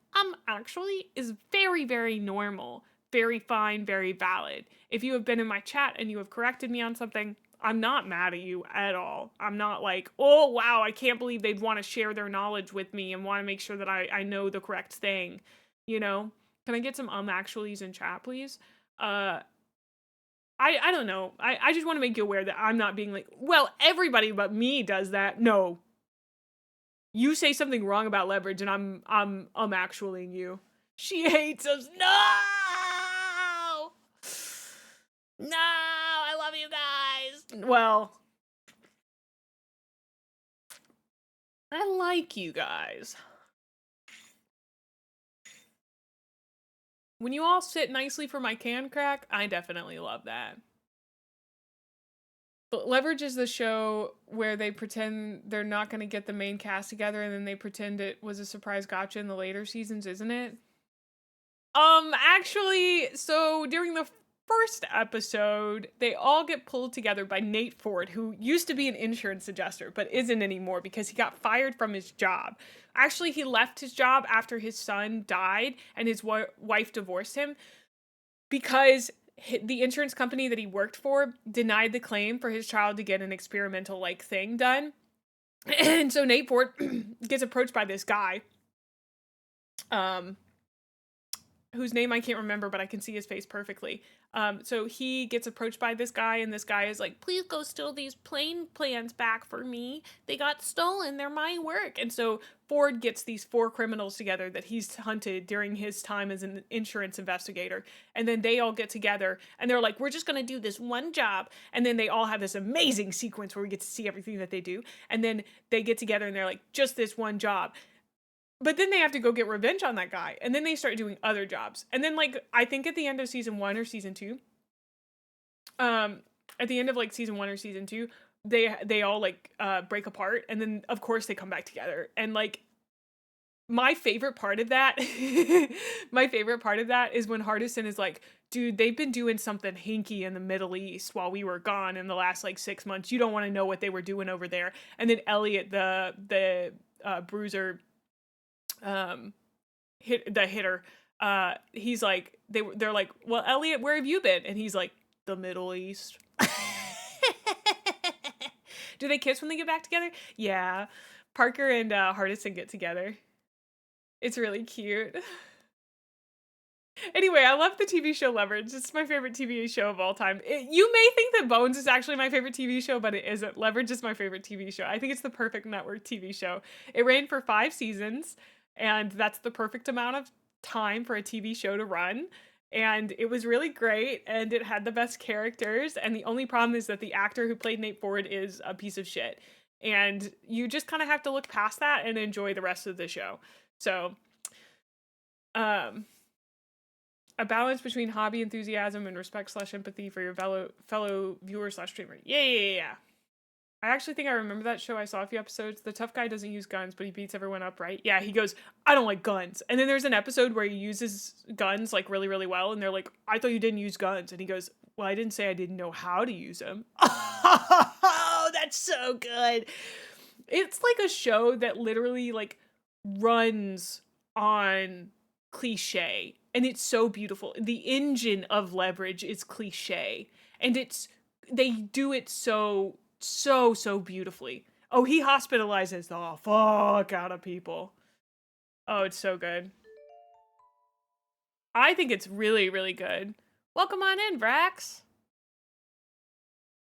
actually is very, very normal, very fine, very valid. If you have been in my chat and you have corrected me on something, I'm not mad at you at all. I'm not like, oh, wow, I can't believe they'd want to share their knowledge with me and want to make sure that I know the correct thing. You know? Can I get some actuallys in chat, please? I don't know. I just want to make you aware that I'm not being like, well, everybody but me does that. No. You say something wrong about Leverage and I'm actuallying you. She hates us. No! No, I love you guys. Well, I like you guys. When you all sit nicely for my can crack, I definitely love that. But Leverage is the show where they pretend they're not going to get the main cast together and then they pretend it was a surprise gotcha in the later seasons, isn't it? Actually, so during the first episode, they all get pulled together by Nate Ford, who used to be an insurance adjuster, but isn't anymore because he got fired from his job. Actually, he left his job after his son died and his wife divorced him because the insurance company that he worked for denied the claim for his child to get an experimental like thing done. And so Nate Ford gets approached by this guy, whose name I can't remember, but I can see his face perfectly. So he gets approached by this guy, and this guy is like, please go steal these plane plans back for me. They got stolen. They're my work. And so Ford gets these 4 criminals together that he's hunted during his time as an insurance investigator. And then they all get together, and they're like, we're just going to do this one job. And then they all have this amazing sequence where we get to see everything that they do. And then they get together, and they're like, just this one job. But then they have to go get revenge on that guy. And then they start doing other jobs. And then, like, I think at the end of season 1 or season 2, at the end of, like, season 1 or season 2, they all, like, break apart. And then, of course, they come back together. And, like, my favorite part of that, is when Hardison is like, dude, they've been doing something hinky in the Middle East while we were gone in the last, like, 6 months. You don't want to know what they were doing over there. And then Elliot, the bruiser, hitter, he's like, they're like, well, Elliot, where have you been? And he's like, the Middle East. Do they kiss when they get back together? Yeah. Parker and Hardison get together. It's really cute. Anyway, I love the TV show Leverage. It's my favorite TV show of all time. You may think that Bones is actually my favorite TV show, but it isn't. Leverage is my favorite TV show. I think it's the perfect network TV show. It ran for 5 seasons, and that's the perfect amount of time for a TV show to run. And it was really great, and it had the best characters, and the only problem is that the actor who played Nate Ford is a piece of shit. And you just kind of have to look past that and enjoy the rest of the show. So, a balance between hobby enthusiasm and respect/empathy for your fellow viewer/streamer. Yeah. I actually think I remember that show. I saw a few episodes. The tough guy doesn't use guns, but he beats everyone up, right? Yeah, he goes, I don't like guns. And then there's an episode where he uses guns, like, really, really well. And they're like, I thought you didn't use guns. And he goes, well, I didn't say I didn't know how to use them. Oh, that's so good. It's like a show that literally, like, runs on cliche. And it's so beautiful. The engine of Leverage is cliche. And they do it so beautifully. Oh, he hospitalizes the fuck out of people. Oh, it's so good. I think it's really, really good. Welcome on in, Vrax.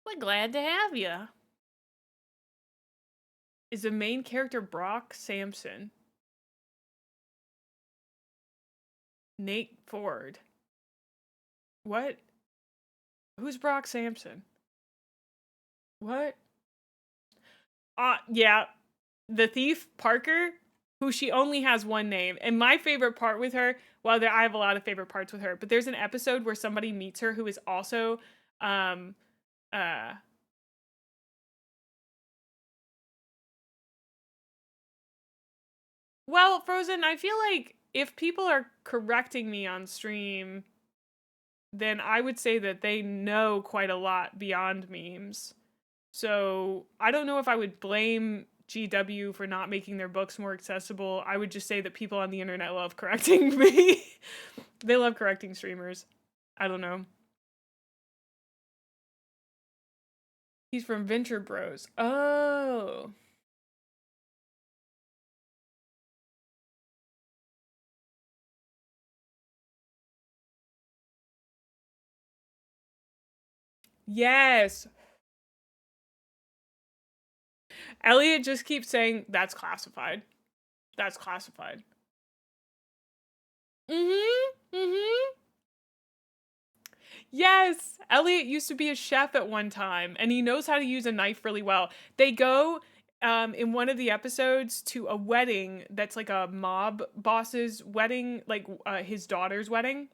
We're glad to have you. Is the main character Brock Sampson? Nate Ford. What? Who's Brock Sampson? What? Yeah. The thief, Parker, who she only has one name. And my favorite part with her, well, I have a lot of favorite parts with her, but there's an episode where somebody meets her who is also, well, Frozen, I feel like if people are correcting me on stream, then I would say that they know quite a lot beyond memes. So I don't know if I would blame GW for not making their books more accessible. I would just say that people on the internet love correcting me. They love correcting streamers. I don't know. He's from Venture Bros. Oh. Yes. Elliot just keeps saying, that's classified. That's classified. Yes, Elliot used to be a chef at one time, and he knows how to use a knife really well. They go in one of the episodes to a wedding that's like a mob boss's wedding, like his daughter's wedding.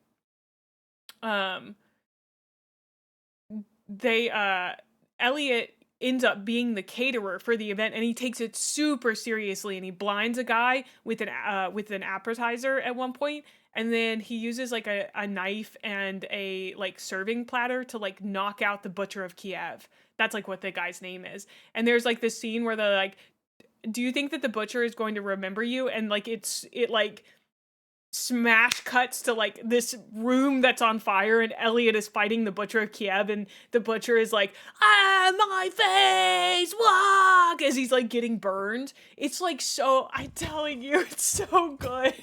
Elliot ends up being the caterer for the event, and he takes it super seriously, and he blinds a guy with an appetizer at one point, and then he uses like a knife and a like serving platter to like knock out the Butcher of Kiev. That's like what the guy's name is. And there's like this scene where they're like, do you think that the butcher is going to remember you? And like it like smash cuts to like this room that's on fire, and Elliot is fighting the Butcher of Kiev, and the butcher is like, my face, walk, as he's like getting burned. It's like, so, I'm telling you, it's so good.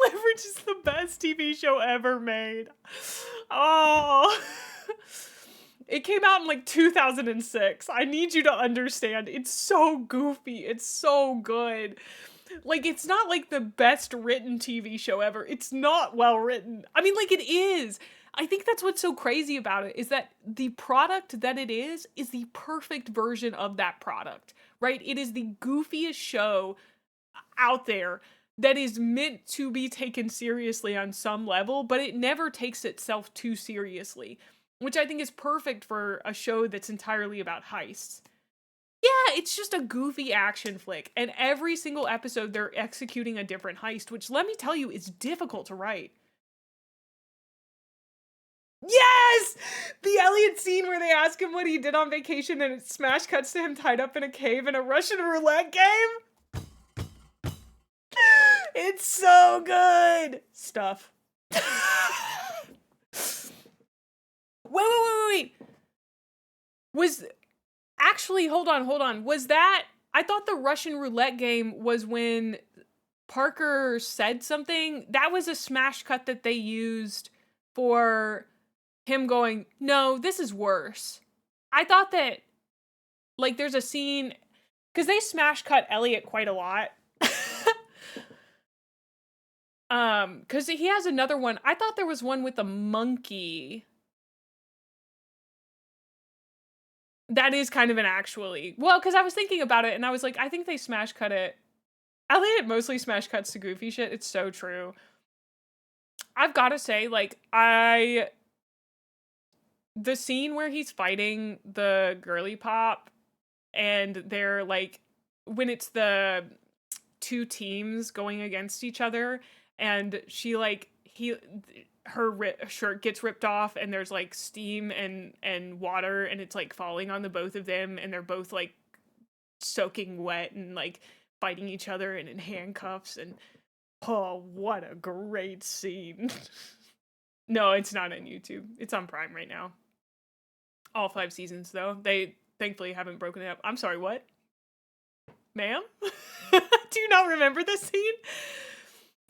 Leverage is the best TV show ever made. Oh. It came out in like 2006. I need you to understand. It's so goofy. It's so good. Like, it's not like the best written TV show ever. It's not well written. I mean, like, it is. I think that's what's so crazy about it, is that the product that it is the perfect version of that product, right? It is the goofiest show out there that is meant to be taken seriously on some level, but it never takes itself too seriously, which I think is perfect for a show that's entirely about heists. Yeah, it's just a goofy action flick, and every single episode they're executing a different heist, which, let me tell you, is difficult to write. Yes! The Elliot scene where they ask him what he did on vacation, and it smash cuts to him tied up in a cave in a Russian roulette game. It's so good! Stuff. Wait. Actually, hold on. Was that... I thought the Russian roulette game was when Parker said something. That was a smash cut that they used for him going, no, this is worse. I thought that, like, there's a scene... Because they smash cut Elliot quite a lot. Because he has another one. I thought there was one with a monkey. That is kind of an actually... Well, because I was thinking about it, and I was like, I think they smash cut it. Elliot mostly smash cuts to goofy shit. It's so true. I've got to say, like, the scene where he's fighting the girly pop, and they're, like, when it's the two teams going against each other, and she, like, her shirt gets ripped off, and there's like steam and water, and it's like falling on the both of them, and they're both like soaking wet and like fighting each other and in handcuffs, and oh, what a great scene. No, it's not on YouTube. It's on Prime right now. All 5 seasons though. They thankfully haven't broken it up. I'm sorry, what? Ma'am? Do you not remember this scene?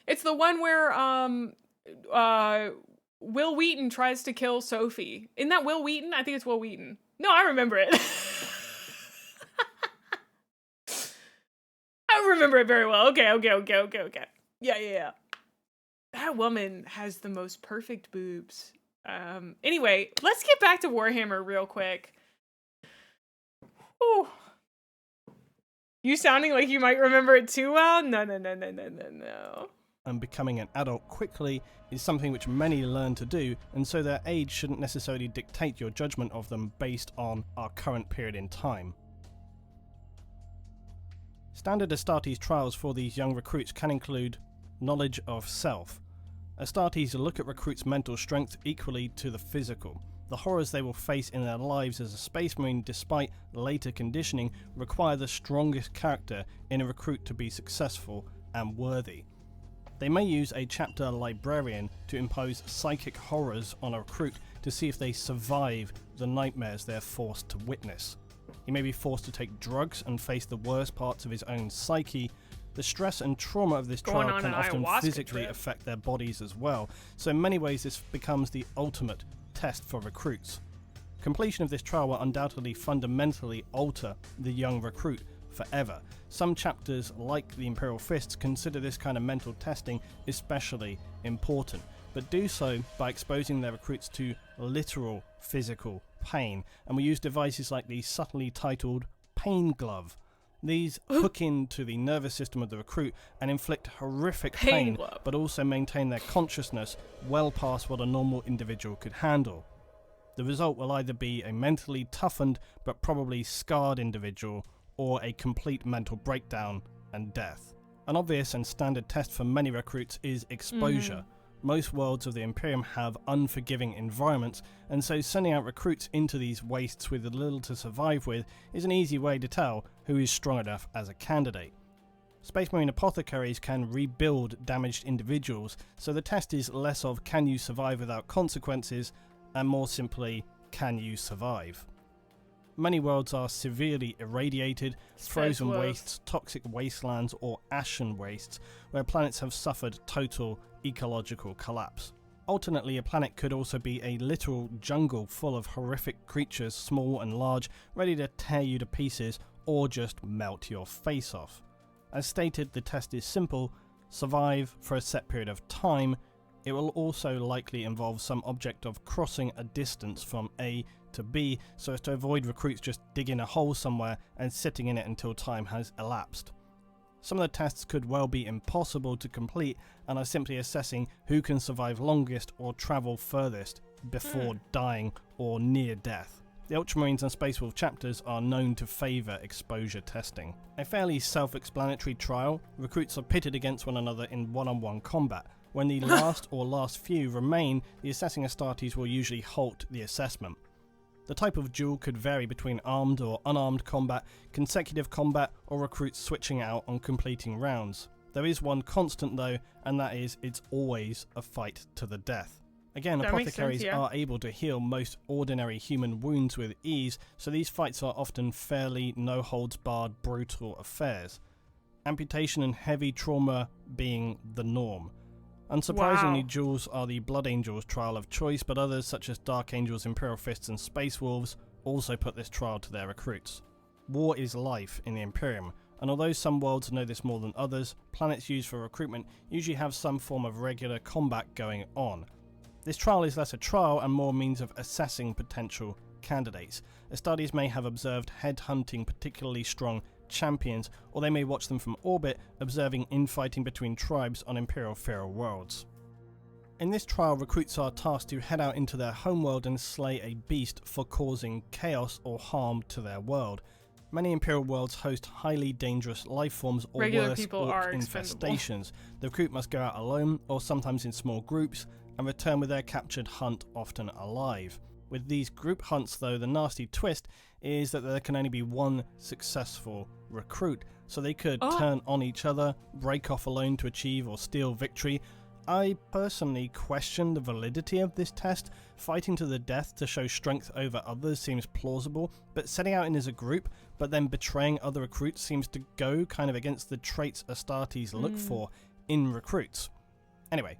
It's the one where Will Wheaton tries to kill Sophie. Isn't that Will Wheaton? I think it's Will Wheaton. No, I remember it. I remember it very well. Okay. Yeah. That woman has the most perfect boobs. Anyway, let's get back to Warhammer real quick. Ooh. You sounding like you might remember it too well? No. And becoming an adult quickly is something which many learn to do, and so their age shouldn't necessarily dictate your judgment of them based on our current period in time. Standard Astartes trials for these young recruits can include knowledge of self. Astartes look at recruits' mental strength equally to the physical. The horrors they will face in their lives as a space marine, despite later conditioning, require the strongest character in a recruit to be successful and worthy. They may use a chapter librarian to impose psychic horrors on a recruit to see if they survive the nightmares they're forced to witness. He may be forced to take drugs and face the worst parts of his own psyche. The stress and trauma of this trial can often physically affect their bodies as well, so in many ways this becomes the ultimate test for recruits. Completion of this trial will undoubtedly fundamentally alter the young recruit forever. Some chapters, like the Imperial Fists, consider this kind of mental testing especially important, but do so by exposing their recruits to literal physical pain, and we use devices like the subtly titled Pain Glove. These hook into the nervous system of the recruit and inflict horrific pain, but also maintain their consciousness well past what a normal individual could handle. The result will either be a mentally toughened but probably scarred individual, or a complete mental breakdown and death. An obvious and standard test for many recruits is exposure. Most worlds of the Imperium have unforgiving environments, and so sending out recruits into these wastes with little to survive with is an easy way to tell who is strong enough as a candidate. Space Marine apothecaries can rebuild damaged individuals, so the test is less of can you survive without consequences, and more simply, can you survive? Many worlds are severely irradiated, frozen wastes, toxic wastelands, or ashen wastes, where planets have suffered total ecological collapse. Alternately, a planet could also be a literal jungle full of horrific creatures, small and large, ready to tear you to pieces or just melt your face off. As stated, the test is simple: survive for a set period of time. It will also likely involve some object of crossing a distance from A to B, so as to avoid recruits just digging a hole somewhere and sitting in it until time has elapsed. Some of the tests could well be impossible to complete and are simply assessing who can survive longest or travel furthest before dying or near death. The Ultramarines and Space Wolf chapters are known to favour exposure testing. A fairly self-explanatory trial, recruits are pitted against one another in one-on-one combat. When the last few remain, the assessing Astartes will usually halt the assessment. The type of duel could vary between armed or unarmed combat, consecutive combat, or recruits switching out on completing rounds. There is one constant though, and that is it's always a fight to the death. Again, apothecaries are able to heal most ordinary human wounds with ease, so these fights are often fairly no-holds-barred brutal affairs. Amputation and heavy trauma being the norm. Unsurprisingly, duels are the Blood Angels trial of choice, but others such as Dark Angels, Imperial Fists and Space Wolves also put this trial to their recruits. War is life in the Imperium, and although some worlds know this more than others, planets used for recruitment usually have some form of regular combat going on. This trial is less a trial and more a means of assessing potential candidates. Astartes may have observed headhunting particularly strong champions, or they may watch them from orbit, observing infighting between tribes on Imperial feral worlds. In this trial, recruits are tasked to head out into their homeworld and slay a beast for causing chaos or harm to their world. Many Imperial worlds host highly dangerous life forms or worse, orc infestations. The recruit must go out alone, or sometimes in small groups, and return with their captured hunt often alive. With these group hunts though, the nasty twist is that there can only be one successful recruit, so they could turn on each other, break off alone to achieve or steal victory. I personally question the validity of this test. Fighting to the death to show strength over others seems plausible, but setting out in as a group but then betraying other recruits seems to go kind of against the traits Astartes look for in recruits. Anyway,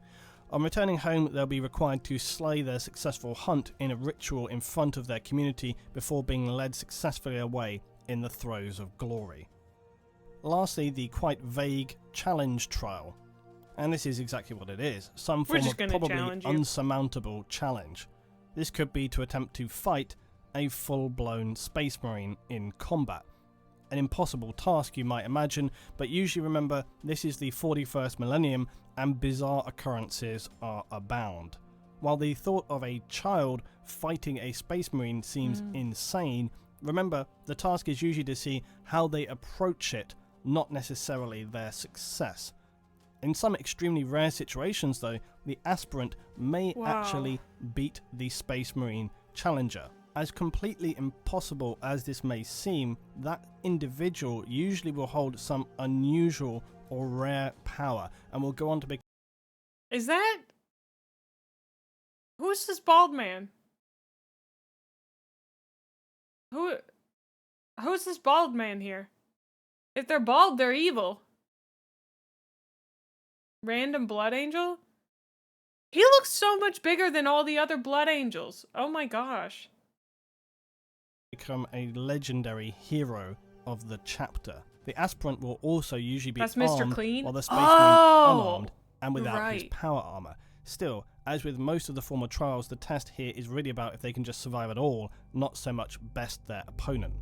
on returning home, they'll be required to slay their successful hunt in a ritual in front of their community before being led successfully away in the throes of glory. Lastly, the quite vague challenge trial. And this is exactly what it is, some We're form just of gonna probably challenge you. unsurmountable challenge. This could be to attempt to fight a full-blown Space Marine in combat. An impossible task, you might imagine, but usually remember this is the 41st millennium and bizarre occurrences are abound. While the thought of a child fighting a Space Marine seems insane, remember the task is usually to see how they approach it, not necessarily their success. In some extremely rare situations though, the Aspirant may actually beat the Space Marine challenger. As completely impossible as this may seem, that individual usually will hold some unusual or rare power and will go on to become... Is that... Who's this bald man? Who's this bald man here? If they're bald, they're evil. Random blood angel? He looks so much bigger than all the other blood angels. Oh my gosh. become a legendary hero of the chapter. The Aspirant will also usually be That's Mr. armed, Clean? while the Space Marine unarmed and you're without his right. power armor. Still, as with most of the former trials, the test here is really about if they can just survive at all, not so much best their opponent.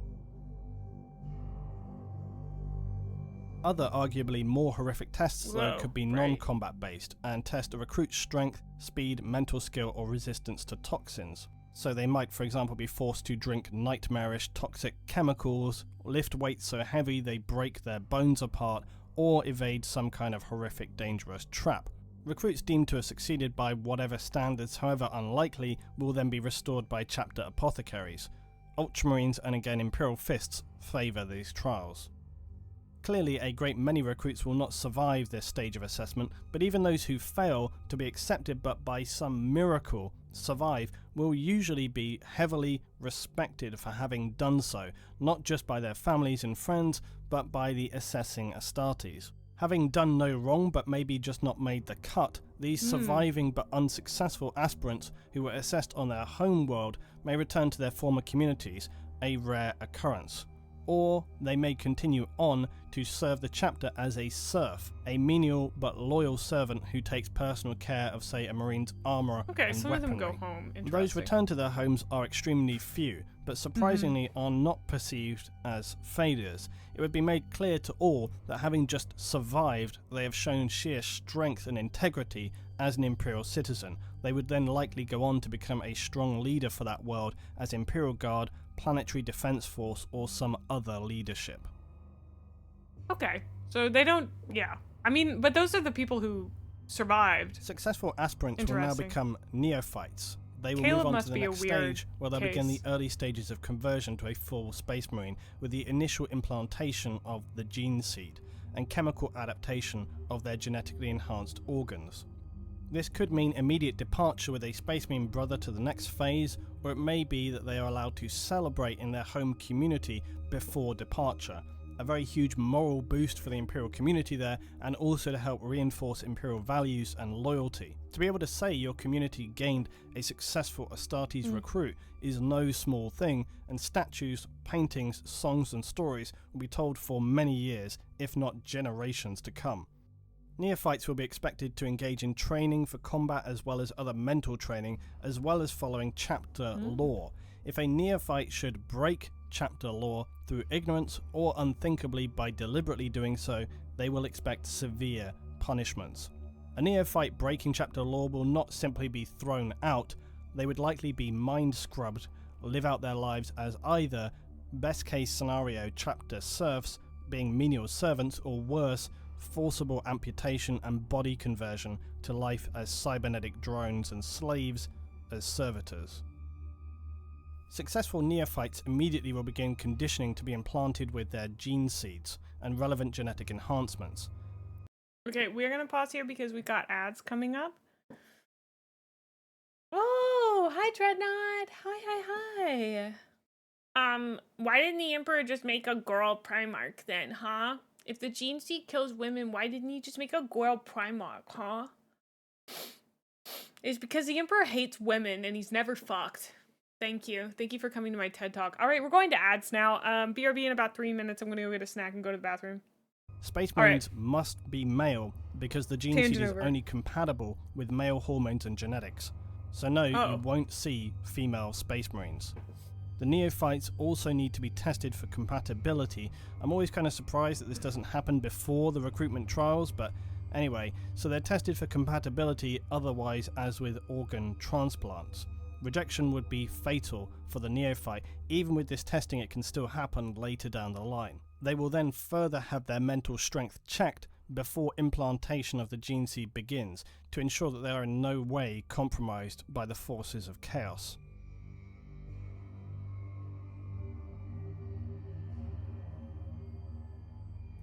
Other arguably more horrific tests though could be non-combat based and test a recruit's strength, speed, mental skill or resistance to toxins. So they might for example be forced to drink nightmarish toxic chemicals, lift weights so heavy they break their bones apart, or evade some kind of horrific dangerous trap. Recruits deemed to have succeeded by whatever standards, however unlikely, will then be restored by chapter apothecaries. Ultramarines and again Imperial Fists favour these trials. Clearly, a great many recruits will not survive this stage of assessment, but even those who fail to be accepted but by some miracle survive will usually be heavily respected for having done so, not just by their families and friends, but by the assessing Astartes. Having done no wrong but maybe just not made the cut, these surviving but unsuccessful aspirants who were assessed on their home world may return to their former communities, a rare occurrence. Or they may continue on to serve the chapter as a serf, a menial but loyal servant who takes personal care of, say, a marine's armour and some weaponry. of them go home. Those returned to their homes are extremely few, but surprisingly are not perceived as failures. It would be made clear to all that having just survived, they have shown sheer strength and integrity as an Imperial citizen. They would then likely go on to become a strong leader for that world as Imperial Guard, Planetary Defense Force, or some other leadership. Okay, so they don't, I mean, but those are the people who survived. Successful aspirants will now become Neophytes. They will Caleb move on must to the be a next weird stage, where they'll begin the case. early stages of conversion to a full Space Marine, with the initial implantation of the Geneseed, and chemical adaptation of their genetically enhanced organs. This could mean immediate departure with a Space Marine brother to the next phase, or it may be that they are allowed to celebrate in their home community before departure. A very huge moral boost for the Imperial community there, and also to help reinforce Imperial values and loyalty. To be able to say your community gained a successful Astartes recruit is no small thing, and statues, paintings, songs and stories will be told for many years, if not generations to come. Neophytes will be expected to engage in training for combat as well as other mental training, as well as following chapter lore. If a Neophyte should break chapter lore through ignorance or unthinkably by deliberately doing so, they will expect severe punishments. A Neophyte breaking chapter lore will not simply be thrown out, they would likely be mind scrubbed, live out their lives as either, best case scenario, chapter serfs, being menial servants, or worse, forcible amputation and body conversion to life as cybernetic drones and slaves as servitors. Successful Neophytes immediately will begin conditioning to be implanted with their gene seeds and relevant genetic enhancements. Okay, we're gonna pause here because we got ads coming up. Oh, hi Dreadnought. Hi. Why didn't the Emperor just make a girl Primarch then, huh? If the Geneseed kills women, why didn't he just make a girl Primarch, huh? It's because the Emperor hates women and he's never fucked. Thank you. Thank you for coming to my TED Talk. All right, we're going to ads now. BRB in about 3 minutes. I'm going to go get a snack and go to the bathroom. Space All right. Marines must be male because the gene seed Tangent is over. only compatible with male hormones and genetics. So no, you Oh. won't see female Space Marines. The Neophytes also need to be tested for compatibility. I'm always kind of surprised that this doesn't happen before the recruitment trials, but anyway, so they're tested for compatibility, otherwise as with organ transplants. Rejection would be fatal for the Neophyte. Even with this testing, it can still happen later down the line. They will then further have their mental strength checked before implantation of the gene seed begins, to ensure that they are in no way compromised by the forces of chaos.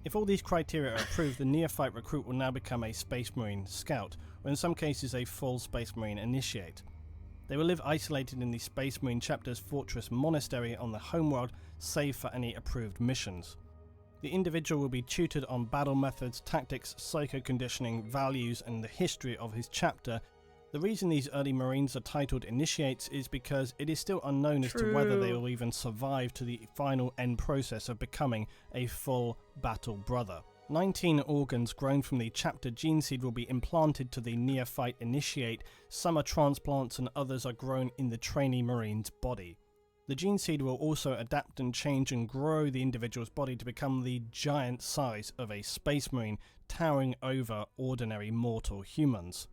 If all these criteria are approved, the Neophyte recruit will now become a Space Marine Scout, or in some cases a full Space Marine Initiate. They will live isolated in the Space Marine Chapter's Fortress Monastery on the homeworld, save for any approved missions. The individual will be tutored on battle methods, tactics, psycho-conditioning, values, and the history of his chapter. The reason these early Marines are titled Initiates is because it is still unknown as to whether they will even survive to the final end process of becoming a full battle brother. 19 organs grown from the chapter gene seed will be implanted to the Neophyte Initiate. Some are transplants and others are grown in the trainee Marine's body. The gene seed will also adapt and change and grow the individual's body to become the giant size of a Space Marine, towering over ordinary mortal humans.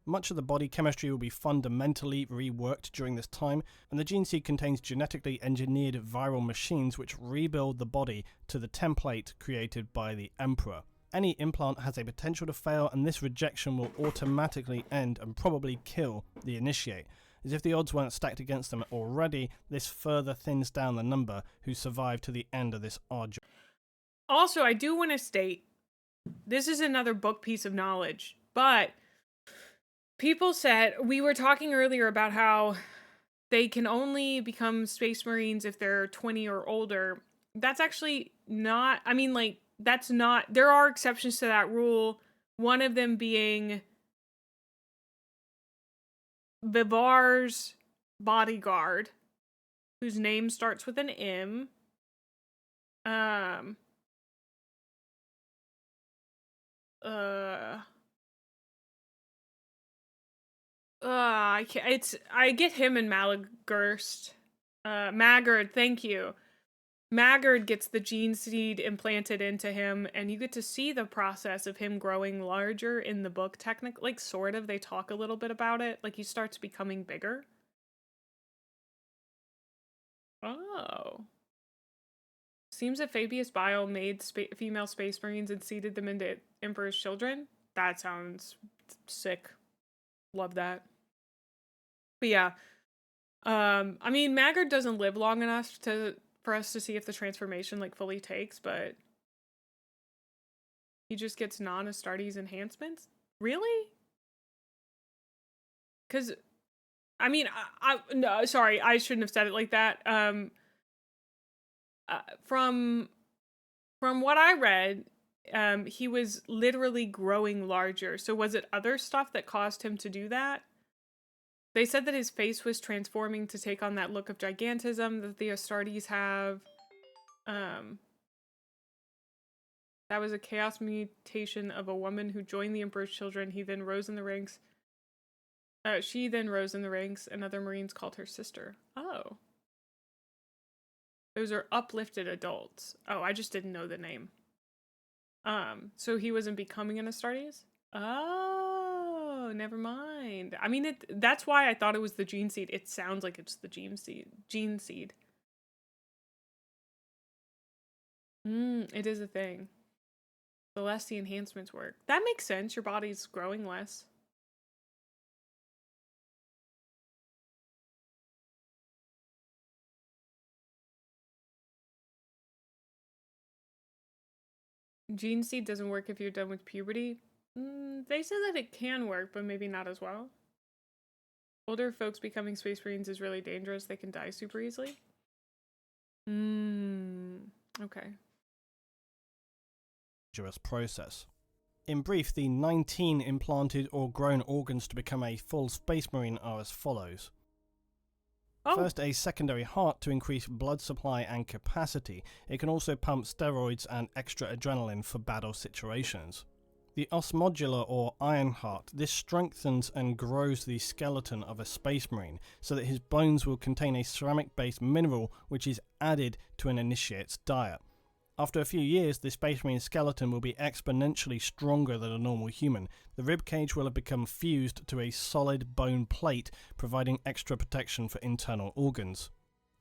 Much of the body chemistry will be fundamentally reworked during this time, and the gene seed contains genetically engineered viral machines which rebuild the body to the template created by the Emperor. Any implant has a potential to fail, and this rejection will automatically end and probably kill the Initiate. As if the odds weren't stacked against them already, this further thins down the number who survive to the end of this arduous. Also, I do want to state, this is another book piece of knowledge, but people said, we were talking earlier about how they can only become Space Marines if they're 20 or older. That's actually not, I mean, like, that's not, there are exceptions to that rule. One of them being Vivar's bodyguard, whose name starts with an M. I can't, I get him and Malagurst. Maggard, thank you. Maggard gets the gene seed implanted into him, and you get to see the process of him growing larger in the book. Technically, like, sort of, they talk a little bit about it. Like, he starts becoming bigger. Oh. Seems that Fabius Bile made female Space Marines and seeded them into Emperor's children. That sounds sick. Love that. But yeah. I mean, Maggard doesn't live long enough for us to see if the transformation, like, fully takes, but he just gets non-Astartes enhancements? Really? Because, I mean, no, sorry, I shouldn't have said it like that. From what I read, he was literally growing larger. So was it other stuff that caused him to do that? They said that his face was transforming to take on that look of gigantism that the Astartes have. That was a chaos mutation of a woman who joined the Emperor's children. He then rose in the ranks. She then rose in the ranks, and other Marines called her sister. Oh. Those are uplifted adults. Oh, I just didn't know the name. So he wasn't becoming an Astartes? Oh, never mind. I mean, that's why I thought it was the gene seed. It sounds like it's the gene seed. It is a thing. The less the enhancements work. That makes sense. Your body's growing less. Gene seed doesn't work if you're done with puberty. They said that it can work, but maybe not as well. Older folks becoming Space Marines is really dangerous. They can die super easily. Okay. Process. In brief, the 19 implanted or grown organs to become a full Space Marine are as follows. Oh. First, a secondary heart to increase blood supply and capacity. It can also pump steroids and extra adrenaline for battle situations. The osmodular or iron heart. This strengthens and grows the skeleton of a space marine so that his bones will contain a ceramic-based mineral which is added to an initiate's diet. After a few years, the Space Marine skeleton will be exponentially stronger than a normal human. The ribcage will have become fused to a solid bone plate, providing extra protection for internal organs.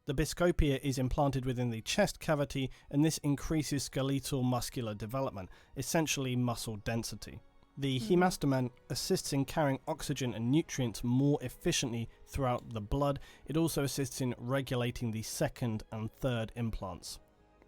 The biscopia is implanted within the chest cavity, and this increases skeletal muscular development, essentially muscle density. The hemastomen assists in carrying oxygen and nutrients more efficiently throughout the blood. It also assists in regulating the second and third implants.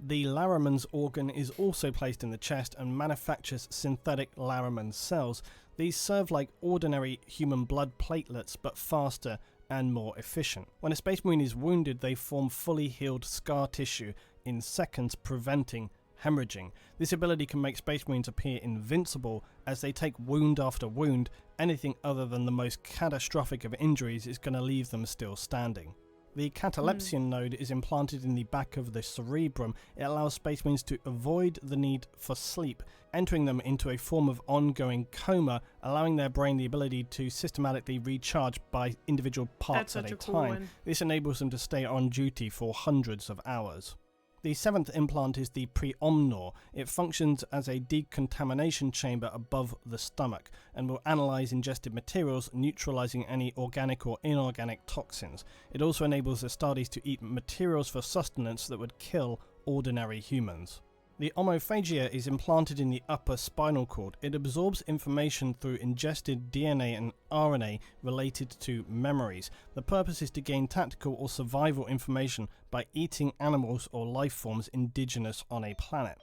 The Larraman's organ is also placed in the chest and manufactures synthetic Larraman cells. These serve like ordinary human blood platelets but faster and more efficient. When a Space Marine is wounded, they form fully healed scar tissue in seconds, preventing hemorrhaging. This ability can make Space Marines appear invincible as they take wound after wound. Anything other than the most catastrophic of injuries is going to leave them still standing. The catalepsion node is implanted in the back of the cerebrum. It allows Space Marines to avoid the need for sleep, entering them into a form of ongoing coma, allowing their brain the ability to systematically recharge by individual parts at a time. This enables them to stay on duty for hundreds of hours. The seventh implant is the preomnor. It functions as a decontamination chamber above the stomach and will analyze ingested materials, neutralizing any organic or inorganic toxins. It also enables the Astartes to eat materials for sustenance that would kill ordinary humans. The omophagia is implanted in the upper spinal cord. It absorbs information through ingested DNA and RNA related to memories. The purpose is to gain tactical or survival information by eating animals or life forms indigenous on a planet.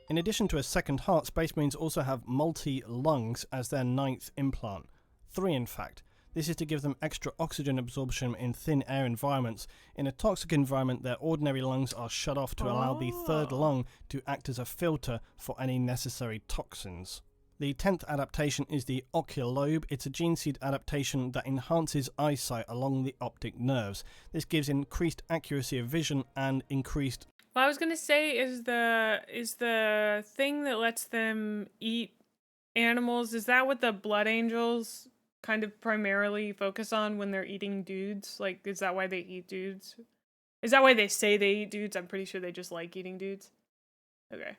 In addition to a second heart, Space Marines also have multi-lungs as their ninth implant. 3 in fact. This is to give them extra oxygen absorption in thin air environments. In a toxic environment, their ordinary lungs are shut off to allow the third lung to act as a filter for any necessary toxins. The 10th adaptation is the ocular lobe. It's a Geneseed adaptation that enhances eyesight along the optic nerves. This gives increased accuracy of vision and increased... Well, I was gonna say, is the thing that lets them eat animals, is that what the Blood Angels kind of primarily focus on when they're eating dudes? Like, is that why they eat dudes? Is that why they say they eat dudes? I'm pretty sure they just like eating dudes. Okay.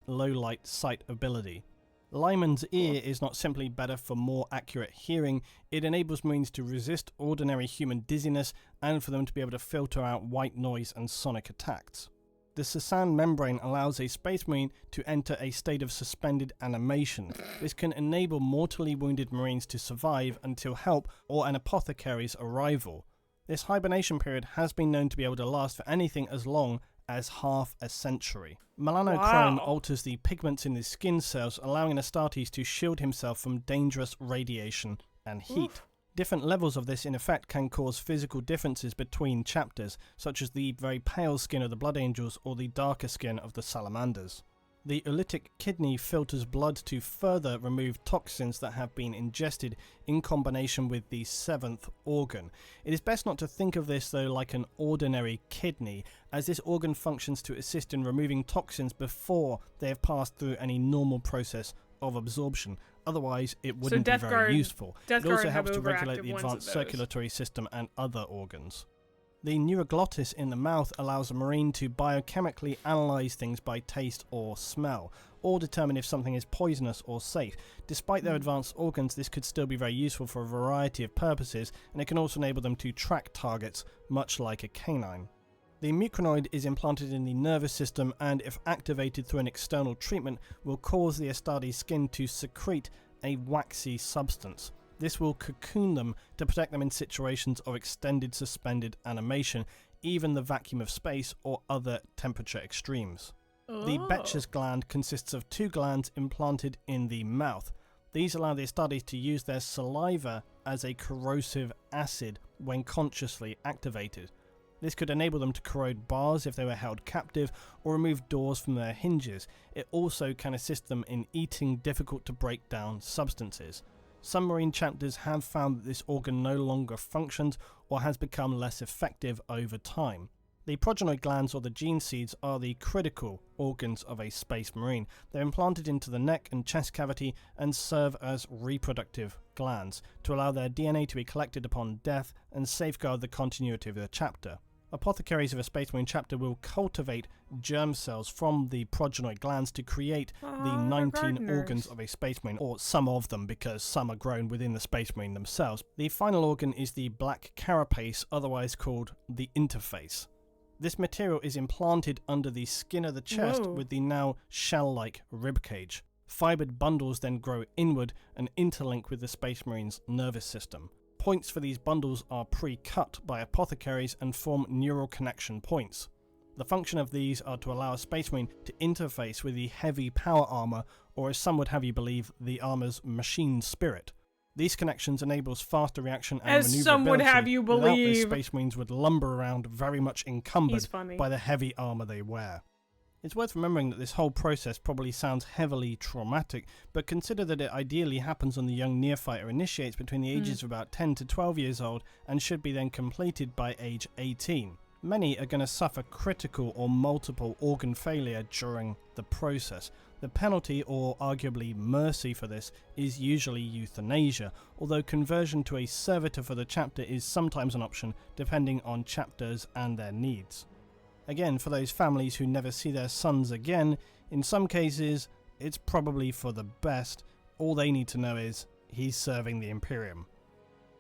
Low light sight ability. Lyman's ear is not simply better for more accurate hearing, it enables Marines to resist ordinary human dizziness and for them to be able to filter out white noise and sonic attacks. The Sasan membrane allows a Space Marine to enter a state of suspended animation. This can enable mortally wounded Marines to survive until help or an apothecary's arrival. This hibernation period has been known to be able to last for anything as long as half a century. Melanochrome alters the pigments in the skin cells, allowing an Astartes to shield himself from dangerous radiation and heat. Oof. Different levels of this in effect can cause physical differences between chapters, such as the very pale skin of the Blood Angels or the darker skin of the Salamanders. The oolitic kidney filters blood to further remove toxins that have been ingested in combination with the 7th organ. It is best not to think of this though like an ordinary kidney, as this organ functions to assist in removing toxins before they have passed through any normal process of absorption. Otherwise, it wouldn't be very useful. It also helps to regulate the advanced circulatory system and other organs. The neuroglottis in the mouth allows a Marine to biochemically analyze things by taste or smell, or determine if something is poisonous or safe. Despite their advanced organs, this could still be very useful for a variety of purposes, and it can also enable them to track targets, much like a canine. The muconoid is implanted in the nervous system and, if activated through an external treatment, will cause the Astartes skin to secrete a waxy substance. This will cocoon them to protect them in situations of extended suspended animation, even the vacuum of space or other temperature extremes. The Betcher's gland consists of 2 glands implanted in the mouth. These allow the Astartes to use their saliva as a corrosive acid when consciously activated. This could enable them to corrode bars if they were held captive or remove doors from their hinges. It also can assist them in eating difficult to break down substances. Some Marine chapters have found that this organ no longer functions or has become less effective over time. The progenoid glands, or the Geneseeds, are the critical organs of a Space Marine. They're implanted into the neck and chest cavity and serve as reproductive glands to allow their DNA to be collected upon death and safeguard the continuity of their chapter. Apothecaries of a Space Marine chapter will cultivate germ cells from the progenoid glands to create the 19 organs of a Space Marine, or some of them, because some are grown within the Space Marine themselves. The final organ is the black carapace, otherwise called the interface. This material is implanted under the skin of the chest with the now shell-like ribcage. Fibred bundles then grow inward and interlink with the Space Marine's nervous system. Points for these bundles are pre-cut by apothecaries and form neural connection points. The function of these are to allow a Space Marine to interface with the heavy power armor, or as some would have you believe, the armor's machine spirit. These connections enables faster reaction and maneuverability. As some would have you without believe. this, Space Marines would lumber around very much encumbered by the heavy armor they wear. It's worth remembering that this whole process probably sounds heavily traumatic, but consider that it ideally happens on the young Neophyte or initiates between the ages of about 10 to 12 years old and should be then completed by age 18. Many are going to suffer critical or multiple organ failure during the process. The penalty, or arguably mercy for this, is usually euthanasia, although conversion to a servitor for the chapter is sometimes an option depending on chapters and their needs. Again, for those families who never see their sons again, in some cases it's probably for the best. All they need to know is he's serving the Imperium.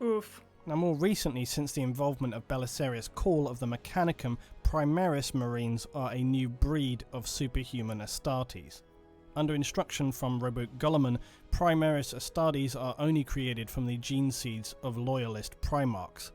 Oof. Now, more recently, since the involvement of Belisarius' call of the Mechanicum, Primaris Marines are a new breed of superhuman Astartes. Under instruction from Roboute Guilliman, Primaris Astartes are only created from the Geneseeds of loyalist Primarchs.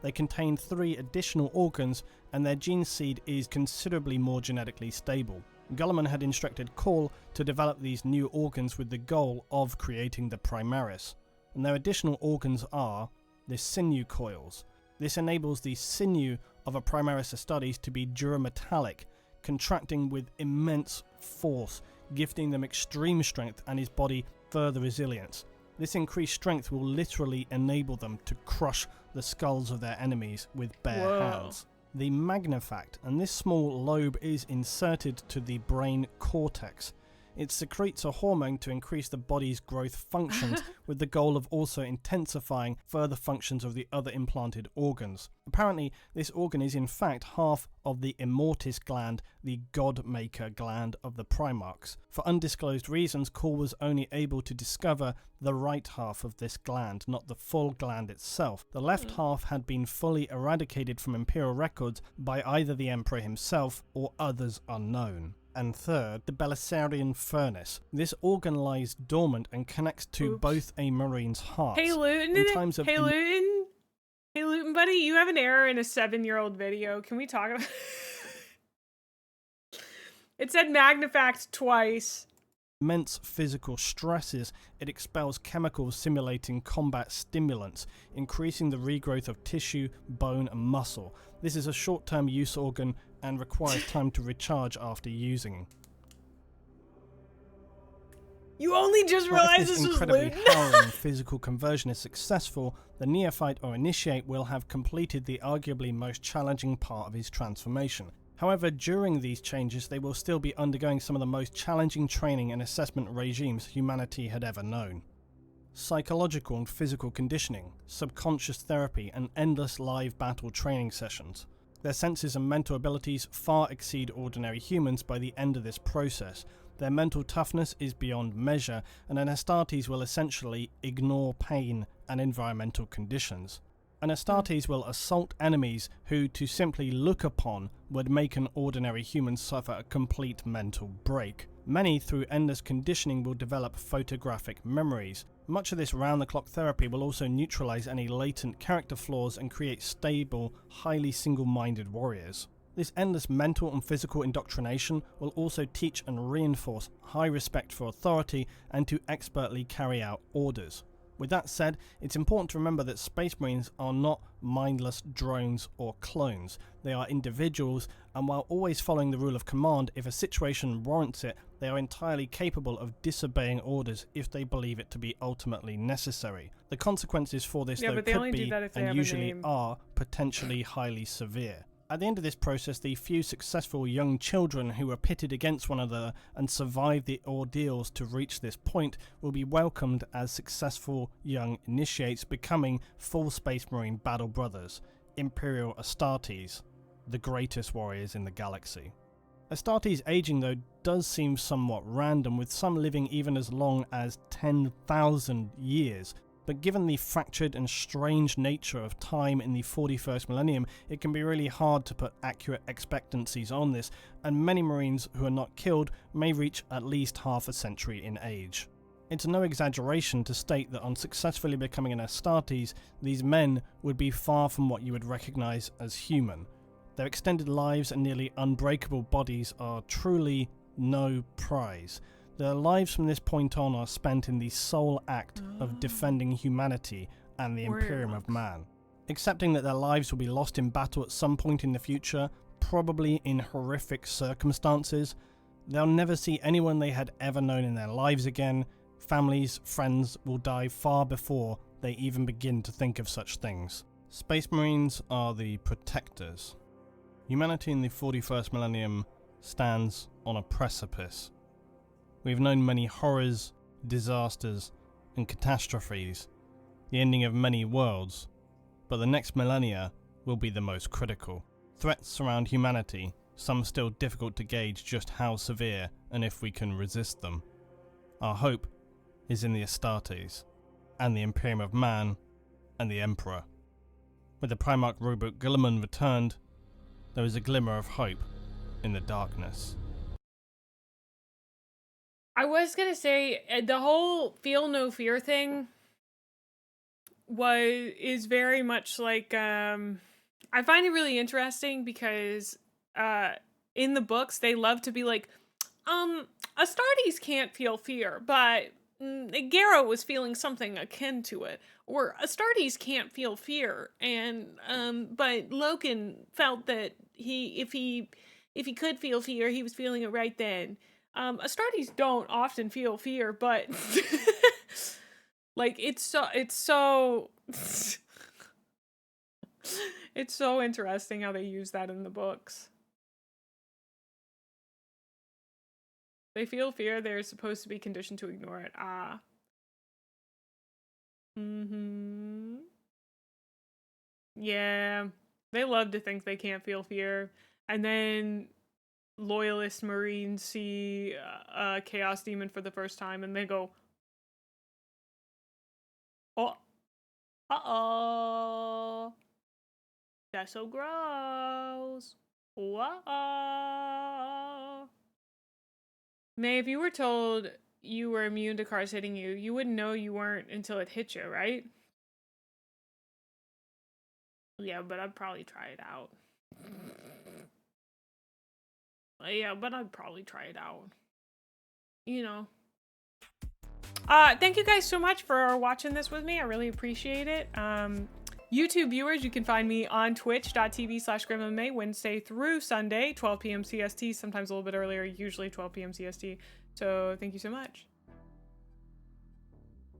They contain 3 additional organs, and their Geneseed is considerably more genetically stable. Guilliman had instructed Call to develop these new organs with the goal of creating the Primaris, and their additional organs are the sinew coils. This enables the sinew of a Primaris Astartes to be durametallic, contracting with immense force, gifting them extreme strength and his body further resilience. This increased strength will literally enable them to crush the skulls of their enemies with bare hands. The magnifact, and this small lobe is inserted to the brain cortex. It secretes a hormone to increase the body's growth functions with the goal of also intensifying further functions of the other implanted organs. Apparently, this organ is in fact half of the immortis gland, the god-maker gland of the Primarchs. For undisclosed reasons, Call was only able to discover the right half of this gland, not the full gland itself. The left half had been fully eradicated from Imperial records by either the Emperor himself or others unknown. And third, the Belisarian furnace. This organ lies dormant and connects to both a Marine's heart. Hey Leutin, Leutin, buddy, you have an error in a 7-year-old video. Can we talk about It said magnifact twice. Immense physical stresses, it expels chemicals simulating combat stimulants, increasing the regrowth of tissue, bone and muscle. This is a short-term use organ and requires time to recharge after using. You only just realized this was incredibly Leutin? harrowing physical conversion is successful, the Neophyte or Initiate will have completed the arguably most challenging part of his transformation. However, during these changes, they will still be undergoing some of the most challenging training and assessment regimes humanity had ever known. Psychological and physical conditioning, subconscious therapy, and endless live battle training sessions. Their senses and mental abilities far exceed ordinary humans by the end of this process. Their mental toughness is beyond measure, and an Astartes will essentially ignore pain and environmental conditions. An Astartes will assault enemies who, to simply look upon, would make an ordinary human suffer a complete mental break. Many, through endless conditioning, will develop photographic memories. Much of this round-the-clock therapy will also neutralize any latent character flaws and create stable, highly single-minded warriors. This endless mental and physical indoctrination will also teach and reinforce high respect for authority and to expertly carry out orders. With that said, it's important to remember that Space Marines are not mindless drones or clones. They are individuals, and while always following the rule of command, if a situation warrants it, they are entirely capable of disobeying orders if they believe it to be ultimately necessary. The consequences for this, though, could be, and usually are, potentially highly severe. At the end of this process, the few successful young children who are pitted against one another and survive the ordeals to reach this point will be welcomed as successful young initiates, becoming full Space Marine battle brothers, Imperial Astartes, the greatest warriors in the galaxy. Astartes' aging, though, does seem somewhat random, with some living even as long as 10,000 years. But given the fractured and strange nature of time in the 41st millennium, it can be really hard to put accurate expectancies on this, and many Marines who are not killed may reach at least half a century in age. It's no exaggeration to state that on successfully becoming an Astartes, these men would be far from what you would recognise as human. Their extended lives and nearly unbreakable bodies are truly no prize. Their lives from this point on are spent in the sole act of defending humanity and the Imperium of Man. Accepting that their lives will be lost in battle at some point in the future, probably in horrific circumstances, they'll never see anyone they had ever known in their lives again. Families, friends will die far before they even begin to think of such things. Space Marines are the protectors. Humanity in the 41st millennium stands on a precipice. We've known many horrors, disasters, and catastrophes, the ending of many worlds, but the next millennia will be the most critical. Threats surround humanity, some still difficult to gauge just how severe and if we can resist them. Our hope is in the Astartes, and the Imperium of Man, and the Emperor. With the Primarch rulebook Guilliman returned, there is a glimmer of hope in the darkness. I was gonna say the whole feel no fear thing is very much like I find it really interesting because in the books they love to be like Astartes can't feel fear, but Garrow was feeling something akin to it, or Astartes can't feel fear, and but Leutin felt that if he could feel fear, he was feeling it right then. Astartes don't often feel fear, but like it's so it's so interesting how they use that in the books. They feel fear, they're supposed to be conditioned to ignore it. Yeah, they love to think they can't feel fear, and then Loyalist Marines see a Chaos Demon for the first time and they go, oh, uh-oh, that's so gross. Whoa. May, if you were told you were immune to cars hitting you, you wouldn't know you weren't until it hit you, right? Yeah, but I'd probably try it out. Yeah, but I'd probably try it out. You know. Thank you guys so much for watching this with me. I really appreciate it. YouTube viewers, you can find me on twitch.tv/GrimMMA Wednesday through Sunday, 12 p.m. CST, sometimes a little bit earlier, usually 12 p.m. CST. So thank you so much.